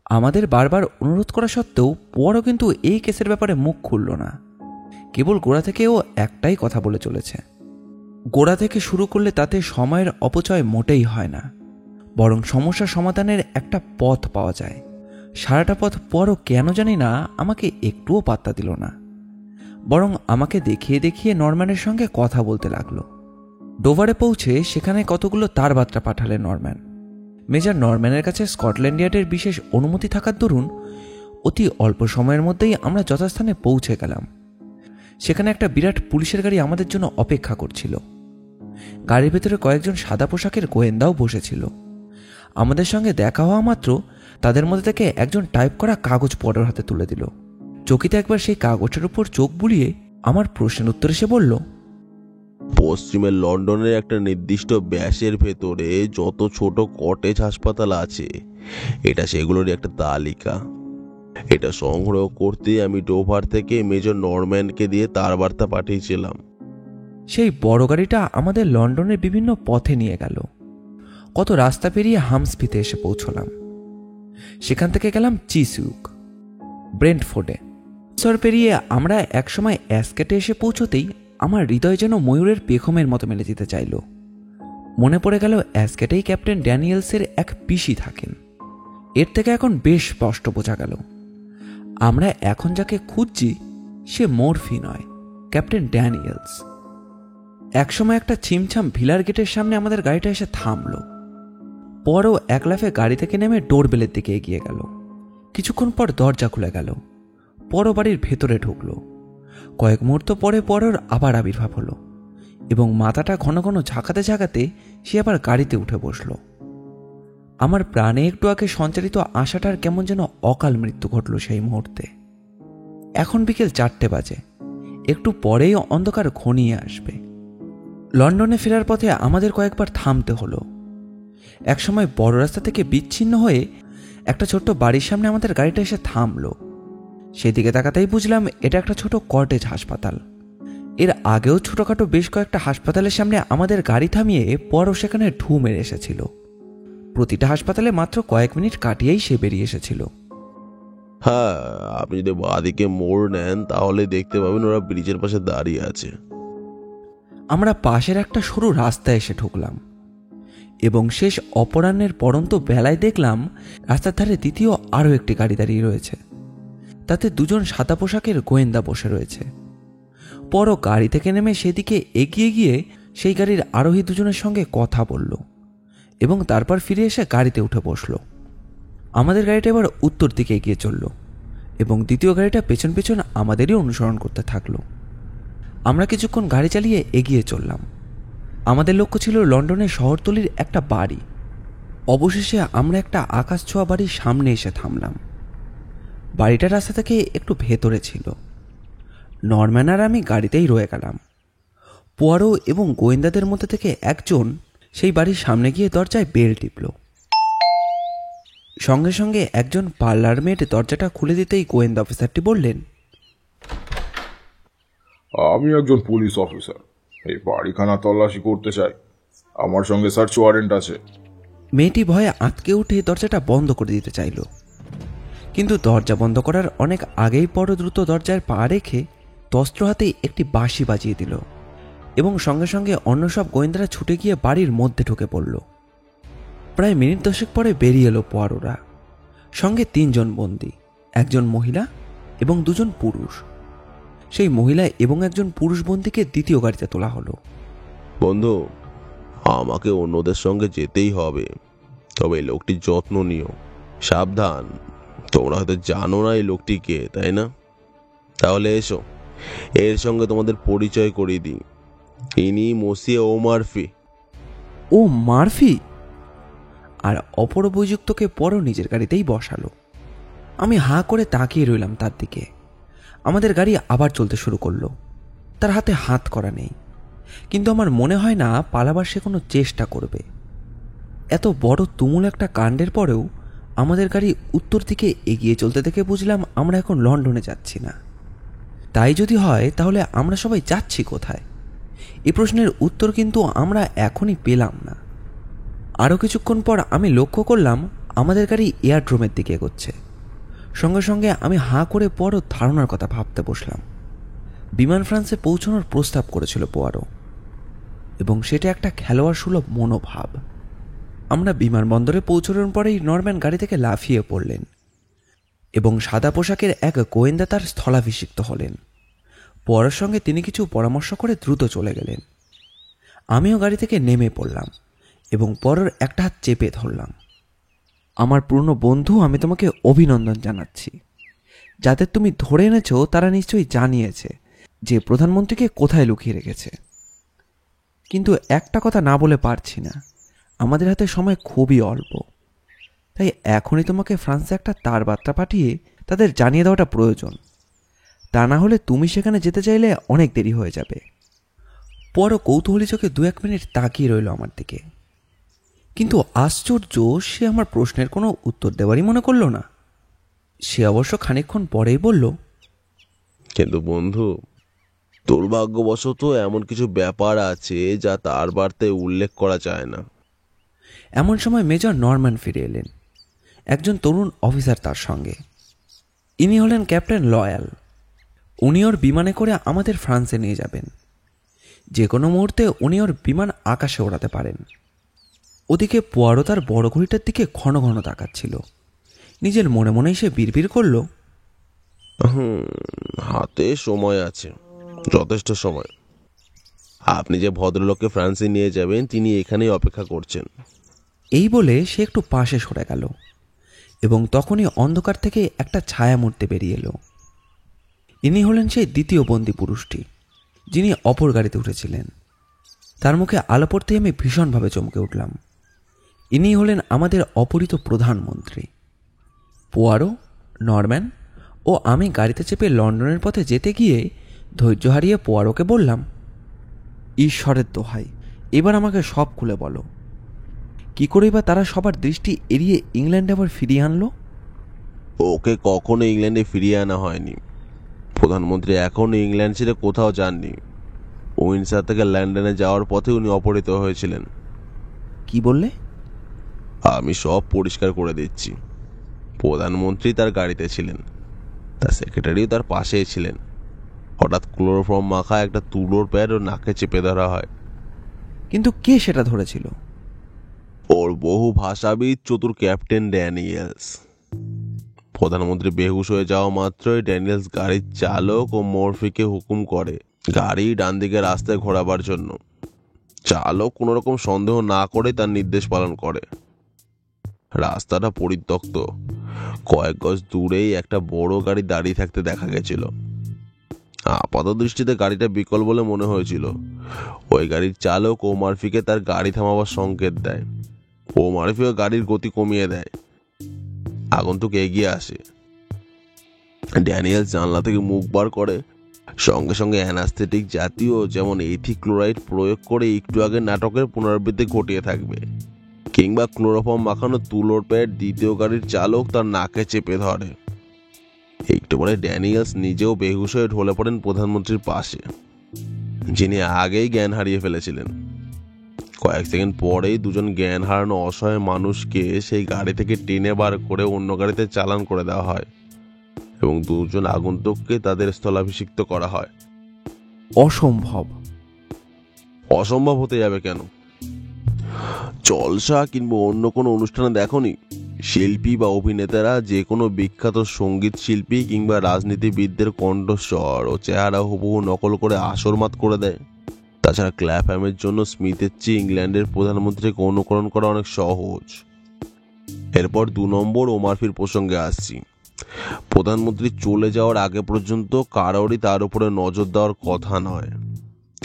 আমাদের বারবার অনুরোধ করা সত্ত্বেও পরও কিন্তু এই কেসের ব্যাপারে মুখ খুলল না। কেবল গোড়া থেকে ও একটাই কথা বলে চলেছে। গোড়া থেকে শুরু করলে তাতে সময়ের অপচয় মোটেই হয় না, বরং সমস্যা সমাধানের একটা পথ পাওয়া যায়। সারাটা পথ পরও কেন জানি না আমাকে একটুও পাত্তা দিল না, বরং আমাকে দেখিয়ে দেখিয়ে নরম্যানের সঙ্গে কথা বলতে লাগলো। ডোভারে পৌঁছে সেখানে কতগুলো তার বার্তা পাঠালেন নরম্যান। মেজর নরম্যানের কাছে স্কটল্যান্ড ইয়ার্ডের বিশেষ অনুমতি থাকার দরুন অতি অল্প সময়ের মধ্যেই আমরা যথাস্থানে পৌঁছে গেলাম। সেখানে একটা বিরাট পুলিশের গাড়ি আমাদের জন্য অপেক্ষা করছিল। গাড়ির ভেতরে কয়েকজন সাদা পোশাকের গোয়েন্দাও বসেছিল। আমাদের সঙ্গে দেখা হওয়া মাত্র তাদের মধ্যে থেকে একজন টাইপ করা কাগজ পরের হাতে তুলে দিল। চকিতে একবার সেই কাগজের উপর চোখ বুলিয়ে আমার প্রশ্নের উত্তরে সে বলল, পশ্চিমের লন্ডনের একটা নির্দিষ্ট ব্যাসের ভেতরে যত ছোট কটেজ হাসপাতাল আছে, এটা সেগুলোরই একটা তালিকা। এটা সংগ্রহ করতে আমি ডোভার থেকে মেজর নরম্যানকে দিয়ে তার বার্তা পাঠিয়েছিলাম। সেই বড় গাড়িটা আমাদের লন্ডনের বিভিন্ন পথে নিয়ে গেল। কত রাস্তা পেরিয়ে হামসফিতে এসে পৌঁছলাম। সেখান থেকে গেলাম চিসউক, ব্রেন্টফোর্ডে। সর পেরিয়ে আমরা একসময় অ্যাসকেটে এসে পৌঁছতেই আমার হৃদয় যেন ময়ূরের পেখমের মতো মেলে যেতে চাইল। মনে পড়ে গেল অ্যাসকেটেই ক্যাপ্টেন ড্যানিয়েলসের এক পিসি থাকেন। এর থেকে এখন বেশ স্পষ্ট বোঝা গেল আমরা এখন যাকে খুঁজছি সে মরফি নয়, ক্যাপ্টেন ড্যানিয়েলস। একসময় একটা ছিমছাম ভিলার গেটের সামনে আমাদের গাড়িটা এসে থামল। পরও এক লাফে গাড়ি থেকে নেমে ডোরবেলের দিকে এগিয়ে গেল। কিছুক্ষণ পর দরজা খুলে গেল। পরও বাড়ির ভেতরে ঢুকল। কয়েক মুহূর্ত পরে পরর আবার আবির্ভাব হলো এবং মাথাটা ঘন ঘন ঝাঁকাতে ঝাঁকাতে সে আবার গাড়িতে উঠে বসল। আমার প্রাণে একটু আগে সঞ্চারিত আশাটার কেমন যেন অকাল মৃত্যু ঘটল সেই মুহূর্তে। এখন বিকেল 4টে বাজে। একটু পরেই অন্ধকার ঘনিয়ে আসবে। লন্ডনে ফেরার পথে আমাদের কয়েকবার থামতে হলো। একসময় বড় রাস্তা থেকে বিচ্ছিন্ন হয়ে একটা ছোট্ট বাড়ির সামনে আমাদের গাড়িটা এসে থামলো। সেদিকে তাকাতেই বুঝলাম এটা একটা ছোট কটেজ হাসপাতাল। এর আগেও ছোটখাটো বেশ কয়েকটা হাসপাতালের সামনে আমাদের গাড়ি থামিয়ে পরও সেখানে ঢু মেরে এসেছিল। প্রতিটা হাসপাতালে মাত্র কয়েক মিনিট কাটিয়েই সে বেরিয়ে এসেছিল। হ্যাঁ, আপনি যদি বাঁদিকে মোড় নেন তাহলে দেখতে পাবেন ওরা ব্রিজের পাশে দাঁড়িয়ে আছে। আমরা পাশের একটা সরু রাস্তায় এসে ঢুকলাম এবং শেষ অপরাহ্নের পড়ন্ত বেলায় দেখলাম রাস্তার ধারে দ্বিতীয় আরও একটি গাড়ি দাঁড়িয়ে রয়েছে। তাতে দুজন সাদা পোশাকের গোয়েন্দা বসে রয়েছে। পরও গাড়ি থেকে নেমে সেদিকে এগিয়ে গিয়ে সেই গাড়ির আরোহী দুজনের সঙ্গে কথা বলল এবং তারপর ফিরে এসে গাড়িতে উঠে বসল। আমাদের গাড়িটা এবার উত্তর দিকে এগিয়ে চলল এবং দ্বিতীয় গাড়িটা পেছন পেছন আমাদেরই অনুসরণ করতে থাকলো। আমরা কিছুক্ষণ গাড়ি চালিয়ে এগিয়ে চললাম। আমাদের লক্ষ্য ছিল লন্ডনের শহরতলির একটা বাড়ি। অবশেষে আমরা একটা আকাশ ছোঁয়া বাড়ির সামনে এসে থামলাম। বাড়িটা রাস্তা থেকে একটু ভেতরে ছিল। নরম্যান আর আমি গাড়িতেই রয়ে গেলাম। পোয়ারো এবং গোয়েন্দাদের মধ্যে থেকে একজন সেই বাড়ির সামনে গিয়ে দরজায় বেল টিপল। সঙ্গে সঙ্গে একজন পার্লার মেয়েট দরজাটা খুলে দিতেই গোয়েন্দা অফিসারটি বললেন, আমি একজন পুলিশ অফিসার, এই বাড়িখানা তল্লাশি করতে চাই। আমার সঙ্গে সার্চ ওয়ারেন্ট আছে। মেয়েটি ভয়ে আঁতকে উঠে দরজাটা বন্ধ করে দিতে চাইল, কিন্তু দরজা বন্ধ করার অনেক আগেই পর দ্রুত দরজার পা রেখে তস্ত্র হাতেই একটি বাঁশি বাজিয়ে দিল এবং সঙ্গে সঙ্গে অন্য সব গোয়েন্দারা ছুটে গিয়ে বাড়ির মধ্যে ঢুকে পড়ল। প্রায় মিনিট 10 পরে বেরিয়ে এলো পোয়ারোরা, সঙ্গে 3 জন বন্দী, একজন মহিলা এবং 2 জন পুরুষ। সেই মহিলা এবং একজন পুরুষ বন্দীকে দ্বিতীয় গাড়িতে তোলা হলো। বন্ধু, আমাকে অন্যদের সঙ্গে যেতেই হবে, তবে এই লোকটির যত্ন নিও। সাবধান, তোমরা হয়তো জানো না এই লোকটি কে, তাই না? তাহলে এসো, এর সঙ্গে তোমাদের পরিচয় করিয়ে দিই। ইনি মসিয়ে ও মারফি। ও মারফি! আর অপর অভিযুক্তকে পরও নিজের গাড়িতেই বসালো। আমি হাঁ করে তাকিয়ে রইলাম তার দিকে। আমাদের গাড়ি আবার চলতে শুরু করলো। তার হাতে হাত করা নেই, কিন্তু আমার মনে হয় না পালাবার সে কোনো চেষ্টা করবে। এত বড় তুমুল একটা কাণ্ডের পরেও আমাদের গাড়ি উত্তর দিকে এগিয়ে চলতে দেখে বুঝলাম আমরা এখন লন্ডনে যাচ্ছি না। তাই যদি হয় তাহলে আমরা সবাই যাচ্ছি কোথায়? এই প্রশ্নের উত্তর কিন্তু আমরা এখনই পেলাম না। আরও কিছুক্ষণ পর আমি লক্ষ্য করলাম আমাদের গাড়ি এয়ারড্রোমের দিকে এগোচ্ছে। সঙ্গে সঙ্গে আমি হাঁ করে পোয়ারো ধারণার কথা ভাবতে বসলাম। বিমান ফ্রান্সে পৌঁছানোর প্রস্তাব করেছিল পোয়ারো, এবং সেটা একটা খেলোয়াড় সুলভ মনোভাব। আমরা বিমানবন্দরে পৌঁছানোর পরেই নরম্যান গাড়ি থেকে লাফিয়ে পড়লেন এবং সাদা পোশাকের এক গোয়েন্দা তার স্থলাভিষিক্ত হলেন। পোয়ারোর সঙ্গে তিনি কিছু পরামর্শ করে দ্রুত চলে গেলেন। আমিও গাড়ি থেকে নেমে পড়লাম এবং পোয়ারোর একটা হাত চেপে ধরলাম। আমার পুরনো বন্ধু, আমি তোমাকে অভিনন্দন জানাচ্ছি। যাদের তুমি ধরে এনেছো তারা নিশ্চয়ই জানিয়েছে যে প্রধানমন্ত্রীকে কোথায় লুকিয়ে রেখেছে। কিন্তু একটা কথা না বলে পারছি না, আমাদের হাতে সময় খুবই অল্প। তাই এখনই তোমাকে ফ্রান্সে একটা তার বার্তা পাঠিয়ে তাদের জানিয়ে দেওয়াটা প্রয়োজন। তা না হলে তুমি সেখানে যেতে চাইলে অনেক দেরি হয়ে যাবে। পরও কৌতূহলী চোখে 2-1 মিনিট তাকিয়ে রইল আমার দিকে, কিন্তু আশ্চর্য, সে আমার প্রশ্নের কোনো উত্তর দেওয়ারই মনে করলো না। সে অবশ্য খানিকক্ষণ পরেই বলল, কিন্তু বন্ধু, দুর্ভাগ্যবশত এমন কিছু ব্যাপার আছে যা তার বার্তায় উল্লেখ করা যায় না। এমন সময় মেজর নরম্যান ফিরে এলেন, একজন তরুণ অফিসার তার সঙ্গে। ইনি হলেন ক্যাপ্টেন লয়াল। উনি ওর বিমানে করে আমাদের ফ্রান্সে নিয়ে যাবেন। যে কোনো মুহূর্তে উনি ওর বিমান আকাশে ওড়াতে পারেন। ওদিকে পোয়ারো তার বড় ঘড়িটার দিকে ঘন ঘন তাকাচ্ছিল। নিজের মনে মনেই সে বিড়বিড় করল, হাতে সময় আছে, যথেষ্ট সময়। আপনি যে ভদ্রলোককে ফ্রান্সে নিয়ে যাবেন তিনি এখানেই অপেক্ষা করছেন। এই বলে সে একটু পাশে সরে গেল এবং তখনই অন্ধকার থেকে একটা ছায়া মূর্তি বেরিয়ে এলো। ইনি হলেন সেই দ্বিতীয় বন্দী পুরুষটি, যিনি অপর গাড়িতে উঠেছিলেন। তার মুখে আলো পড়তেই আমি ভীষণভাবে চমকে উঠলাম। ইনি হলেন আমাদের অপহৃত প্রধানমন্ত্রী। পোয়ারো, নরম্যান ও আমি গাড়িতে চেপে লন্ডনের পথে যেতে গিয়ে ধৈর্য হারিয়ে পোয়ারোকে বললাম, ঈশ্বরের দোহাই, এবার আমাকে সব খুলে বলো। কি করেই বা তারা সবার দৃষ্টি এড়িয়ে ইংল্যান্ডে আবার ফিরিয়ে আনলো? ওকে কখনো ইংল্যান্ডে ফিরিয়ে আনা হয়নি। প্রধানমন্ত্রী এখনো ইংল্যান্ড ছেড়ে কোথাও যাননি। উইন্ডসর থেকে লন্ডনে যাওয়ার পথে উনি অপহৃত হয়েছিলেন। কি বললে? আমি সব পরিষ্কার করে দিচ্ছি। প্রধানমন্ত্রী তার গাড়িতে ছিলেন, তার সেক্রেটারিও তার পাশেই ছিলেন। হঠাৎ ক্লোরোফর্ম মাখা একটা তুলোর প্যাড ও নাকে চেপে ধরা হয়। কিন্তু কে সেটা ধরেছিল? ওর বহু ভাষাবিদ চতুর ক্যাপ্টেন ড্যানিয়েলস। প্রধানমন্ত্রী বেহুশ হয়ে যাওয়া মাত্রই ড্যানিয়েলস গাড়ির চালক ও মরফিকে হুকুম করে গাড়ি ডান দিকে রাস্তায় ঘোরাবার জন্য। চালক কোনো রকম সন্দেহ না করে তার নির্দেশ পালন করে। রাস্তাটা পরিত্যক্ত, কয়েক গজ দূরেই একটা বড় গাড়ি দাঁড়িয়ে থাকতে দেখা গেছিল। আপাত দৃষ্টিতে গাড়িটা বিকল বলে মনে হয়েছিল। ওই গাড়ির চালক ও মারফিকে তার গাড়ি থামাবার সংকেত দেয়। ও মারফিও গাড়ির গতি কমিয়ে দেয়। আগন্তুক এগিয়ে আসে। ড্যানিয়েল জানলা থেকে মুখ বার করে, সঙ্গে সঙ্গে অ্যানাস্থেটিক জাতীয় যেমন এথিক্লোরাইড প্রয়োগ করে একটু আগে নাটকের পুনরাবৃত্তি ঘটিয়ে থাকবে, কিংবা ক্লোরোফর্ম মাখানো তুলোর প্যাড দ্বিতীয় গাড়ির চালক তার নাকে চেপে ধরে। একটু পরে ড্যানিয়েলস নিজেও বেহুশ হয়ে ঢলে পড়েন প্রধানমন্ত্রীর পাশে, যিনি আগেই জ্ঞান হারিয়ে ফেলেছিলেন। কয়েক সেকেন্ড পরেই দুজন জ্ঞান হারানো অসহায় মানুষকে সেই গাড়ি থেকে টেনে বার করে অন্য গাড়িতে চালান করে দেওয়া হয় এবং দুজন আগন্তুককে তাদের স্থলাভিষিক্ত করা হয়। অসম্ভব। অসম্ভব হতে যাবে কেন? জলসা কিংবা অন্য কোনো অনুষ্ঠানে দেখনি শিল্পী বা অভিনেতারা যে কোনো বিখ্যাত সঙ্গীত শিল্পী কিংবা রাজনীতিবিদদের কণ্ঠস্বর ও চেহারা হুবহু নকল করে আসরমাত করে দেয়? তাছাড়া ক্ল্যাপহ্যামের জন্য স্মিথের চেয়ে ইংল্যান্ডের প্রধানমন্ত্রীকে অনুকরণ করা অনেক সহজ। এরপর 2 নম্বর ওমারফির প্রসঙ্গে আসছি। প্রধানমন্ত্রী চলে যাওয়ার আগে পর্যন্ত কারোরই তার উপরে নজর দেওয়ার কথা নয়,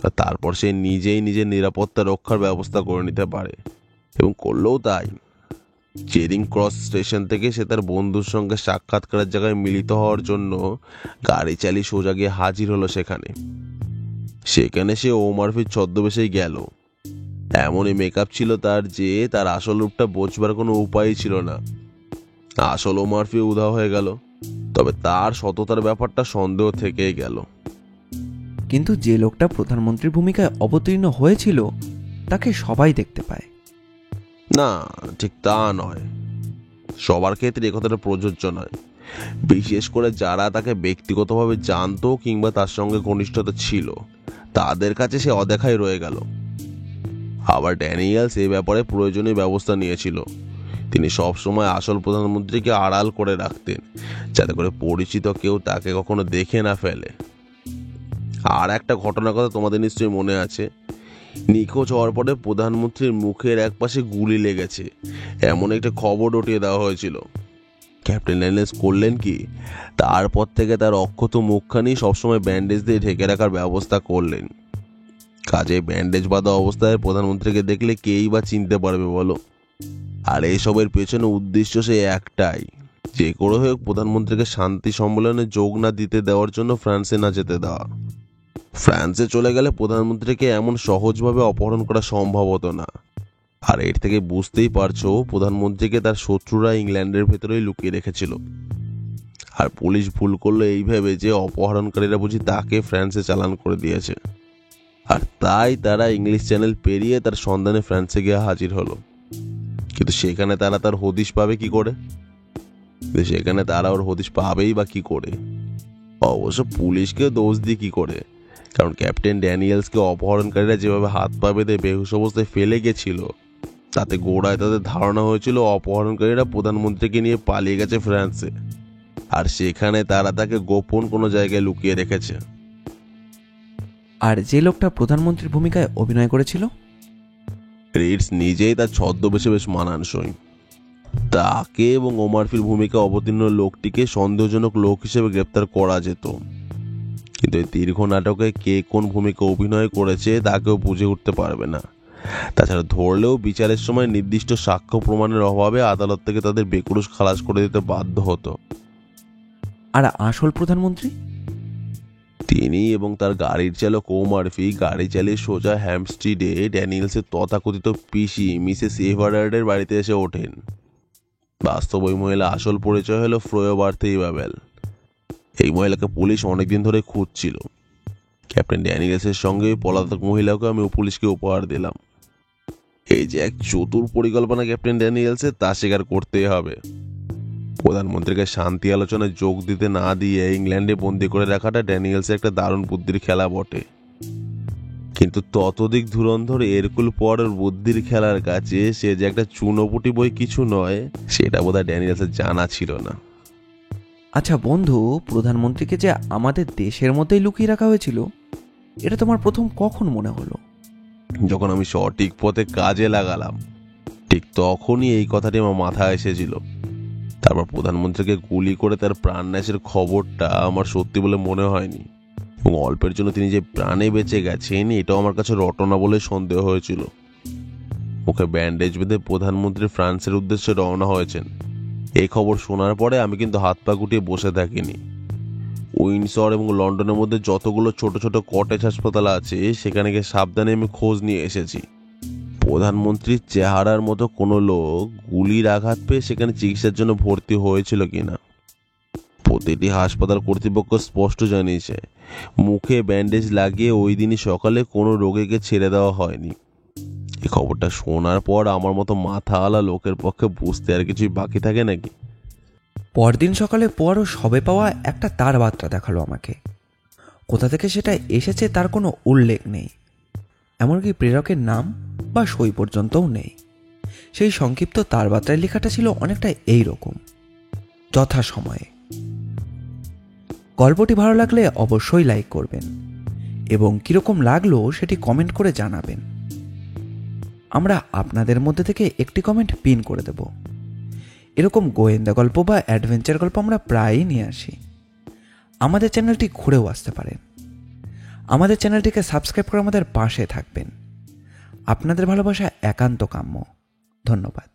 আর তারপর সে নিজেই নিজের নিরাপত্তা রক্ষার ব্যবস্থা করে নিতে পারে এবং করলেও তাই। চেরিং ক্রস স্টেশন থেকে সে তার বন্ধুর সঙ্গে সাক্ষাৎকারের জায়গায় মিলিত হওয়ার জন্য গাড়ি চালিয়ে সোজা গিয়ে হাজির হলো সেখানে সে ওমারফির ছদ্মবেশেই গেল। এমনই মেকআপ ছিল তার যে তার আসল রূপটা বোঝবার কোনো উপায়ই ছিল না। আসল ওমারফি উধাও হয়ে গেল, তবে তার সততার ব্যাপারটা সন্দেহ থেকেই গেল। কিন্তু যে লোকটা প্রধানমন্ত্রীর ভূমিকায় অবতীর্ণ হয়েছিল তাকে সবাই দেখতে পায়। না, ঠিক তা নয়। সবার ক্ষেত্রে এ কথাটা প্রযোজ্য নয়, বিশেষ করে যারা তাকে ব্যক্তিগতভাবে জানতো কিংবা তার সঙ্গে ঘনিষ্ঠতা ছিল, তাদের কাছে সে অদেখাই রয়ে গেল। আবার ড্যানিয়েলস এই ব্যাপারে প্রয়োজনীয় ব্যবস্থা নিয়েছিল। তিনি সবসময় আসল প্রধানমন্ত্রীকে আড়াল করে রাখতেন, যাতে করে পরিচিত কেউ তাকে কখনো দেখে না ফেলে। আর একটা ঘটনার কথা তোমাদের নিশ্চয়ই মনে আছে। নিখোঁজ হওয়ার পরে প্রধানমন্ত্রীর মুখের একপাশে গুলি লেগেছে এমন একটা খবর উঠিয়ে দেওয়া হয়েছিল। ক্যাপ্টেন ড্যানিয়েলস করলেন কি, তারপর থেকে তার অক্ষত মুখখানি সবসময় ব্যান্ডেজ দিয়ে ঢেকে রাখার ব্যবস্থা করলেন। কাজে ব্যান্ডেজ বাঁধা অবস্থায় প্রধানমন্ত্রীকে দেখলে কেই বা চিনতে পারবে বলো? আর এইসবের পেছনে উদ্দেশ্য সে একটাই, যে করে হোক প্রধানমন্ত্রীকে শান্তি সম্মেলনে যোগ না দিতে দেওয়ার জন্য ফ্রান্সে না যেতে দেওয়া। ফ্রান্সে চলে গেলে প্রধানমন্ত্রীকে এমন সহজভাবে অপহরণ করা সম্ভব হতো না। আর এর থেকে বুঝতেই পারছো প্রধানমন্ত্রীকে তার শত্রুরা ইংল্যান্ডের ভেতরেই লুকিয়ে রেখেছিল। আর পুলিশ ভুল করলো এই ভেবে যে অপহরণকারীরা বুঝি তাকে ফ্রান্সে চালান করে দিয়েছে, আর তাই তারা ইংলিশ চ্যানেল পেরিয়ে তার সন্ধানে ফ্রান্সে গিয়ে হাজির হলো। কিন্তু সেখানে তারা তার হদিশ পাবে কি করে? ওর হদিশ পাবেই বা কি করে? অবশ্য পুলিশকে দোষ দিয়ে কি করে, কারণ ক্যাপ্টেন ড্যানিয়েলসকে অপহরণকারীরা যেভাবে হাত পা বেঁধে বেহুশ অবস্থায় ফেলে গেছিল, তাতে গোড়ায় তাদের ধারণা হয়েছিল অপহরণকারীরা প্রধানমন্ত্রীকে নিয়ে পালিয়ে গেছে ফ্রান্সে, আর সেখানে তারা তাকে গোপন কোনো জায়গায় লুকিয়ে রেখেছে। আর যে লোকটা প্রধানমন্ত্রীর ভূমিকায় অভিনয় করেছিল, রিডস নিজেই তার ছদ্মবেশে বেশ মানানসই। তাকে এবং ওমারফির ভূমিকা অবতীর্ণ লোকটিকে সন্দেহজনক লোক হিসেবে গ্রেপ্তার করা যেত, কিন্তু এই দীর্ঘ নাটকে কে কোন ভূমিকা অভিনয় করেছে তাকেও বুঝে উঠতে পারবে না। তাছাড়া ধরলেও বিচারের সময় নির্দিষ্ট সাক্ষ্য প্রমাণের অভাবে আদালত থেকে তাদের বেকুরুষ খালাস করে দিতে বাধ্য হতো। আর আসল প্রধানমন্ত্রী, তিনি এবং তার গাড়ির চালক ওমারফি গাড়ি চালিয়ে সোজা হ্যাম্পস্টিডে ড্যানিয়েলসের তথাকথিত পিসি মিসেস এভারার্ডের বাড়িতে এসে ওঠেন। বাস্তব ওই মহিলা আসল পরিচয় হলো ফ্রোয়বার্থে ইভাবেল। এই মহিলাকে পুলিশ অনেকদিন ধরে খুঁজছিল। ক্যাপ্টেন ড্যানিয়েলসের সঙ্গে পলাতক মহিলাকে আমি পুলিশকে উপহার দিলাম। এই যে এক চতুর পরিকল্পনা ক্যাপ্টেন ড্যানিয়েলসের, তা স্বীকার করতেই হবে। প্রধানমন্ত্রীকে শান্তি আলোচনায় যোগ দিতে না দিয়ে ইংল্যান্ডে বন্দি করে রাখাটা ড্যানিয়েলসের একটা দারুণ বুদ্ধির খেলা বটে, কিন্তু ততোধিক ধুরন্ধর এরকুল পরের বুদ্ধির খেলার কাছে সে যে একটা চুনোপুটি বই কিছু নয়, সেটা বোধহয় ড্যানিয়েলসের জানা ছিল না। আচ্ছা বন্ধু, প্রধানমন্ত্রীকে যে আমাদের দেশের মধ্যেই লুকিয়ে রাখা হয়েছিল, এটা তোমার প্রথম কখন মনে হলো? যখন আমি সঠিক পথে কাজে লাগালাম ঠিক তখনই এই কথাটি আমার মাথায় এসেছিল। তারপর প্রধানমন্ত্রীকে গুলি করে তার প্রাণনাশের খবরটা আমার সত্যি বলে মনে হয়নি, এবং অল্পের জন্য তিনি যে প্রাণে বেঁচে গেছেন এটাও আমার কাছে রটনা বলে সন্দেহ হয়েছিল। মুখে ব্যান্ডেজ বেঁধে প্রধানমন্ত্রী ফ্রান্সের উদ্দেশ্যে রওনা হয়েছেন এই খবর শোনার পরে আমি কিন্তু হাত পা গুটিয়ে বসে থাকিনি। উইন্ডসর এবং লন্ডনের মধ্যে যতগুলো ছোট ছোট কটেজ হাসপাতাল আছে সেখানে গিয়ে সাবধানে আমি খোঁজ নিয়ে এসেছি প্রধানমন্ত্রীর চেহারার মতো কোনো লোক গুলির আঘাত পেয়ে সেখানে চিকিৎসার জন্য ভর্তি হয়েছিল কিনা। প্রতিটি হাসপাতাল কর্তৃপক্ষ স্পষ্ট জানিয়েছে মুখে ব্যান্ডেজ লাগিয়ে ওই দিনই সকালে কোনো রোগীকে ছেড়ে দেওয়া হয়নি। এই খবরটা শোনার পর আমার মতো মাথা আলা লোকের পক্ষে বুঝতে আর কিছুই বাকি থাকে নাকি। পরদিন সকালে পরও সবে পাওয়া একটা তার বার্তা দেখালো আমাকে। কোথা থেকে সেটা এসেছে তার কোনো উল্লেখ নেই, এমনকি প্রেরকের নাম বা সই পর্যন্তও নেই। সেই সংক্ষিপ্ত তার বার্তায় লেখাটা ছিল অনেকটা এই রকম: যথাসময়ে। গল্পটি ভালো লাগলে অবশ্যই লাইক করবেন এবং কীরকম লাগলো সেটি কমেন্ট করে জানাবেন। আমরা আপনাদের মধ্যে থেকে একটি কমেন্ট পিন করে দেব। এরকম গোয়েন্দা গল্প বা অ্যাডভেঞ্চার গল্প আমরা প্রায়ই নিয়ে আসি। আমাদের চ্যানেলটি ঘুরেও আসতে পারেন। আমাদের চ্যানেলটিকে সাবস্ক্রাইব করে আমাদের পাশে থাকবেন। আপনাদের ভালোবাসা একান্ত কাম্য। ধন্যবাদ।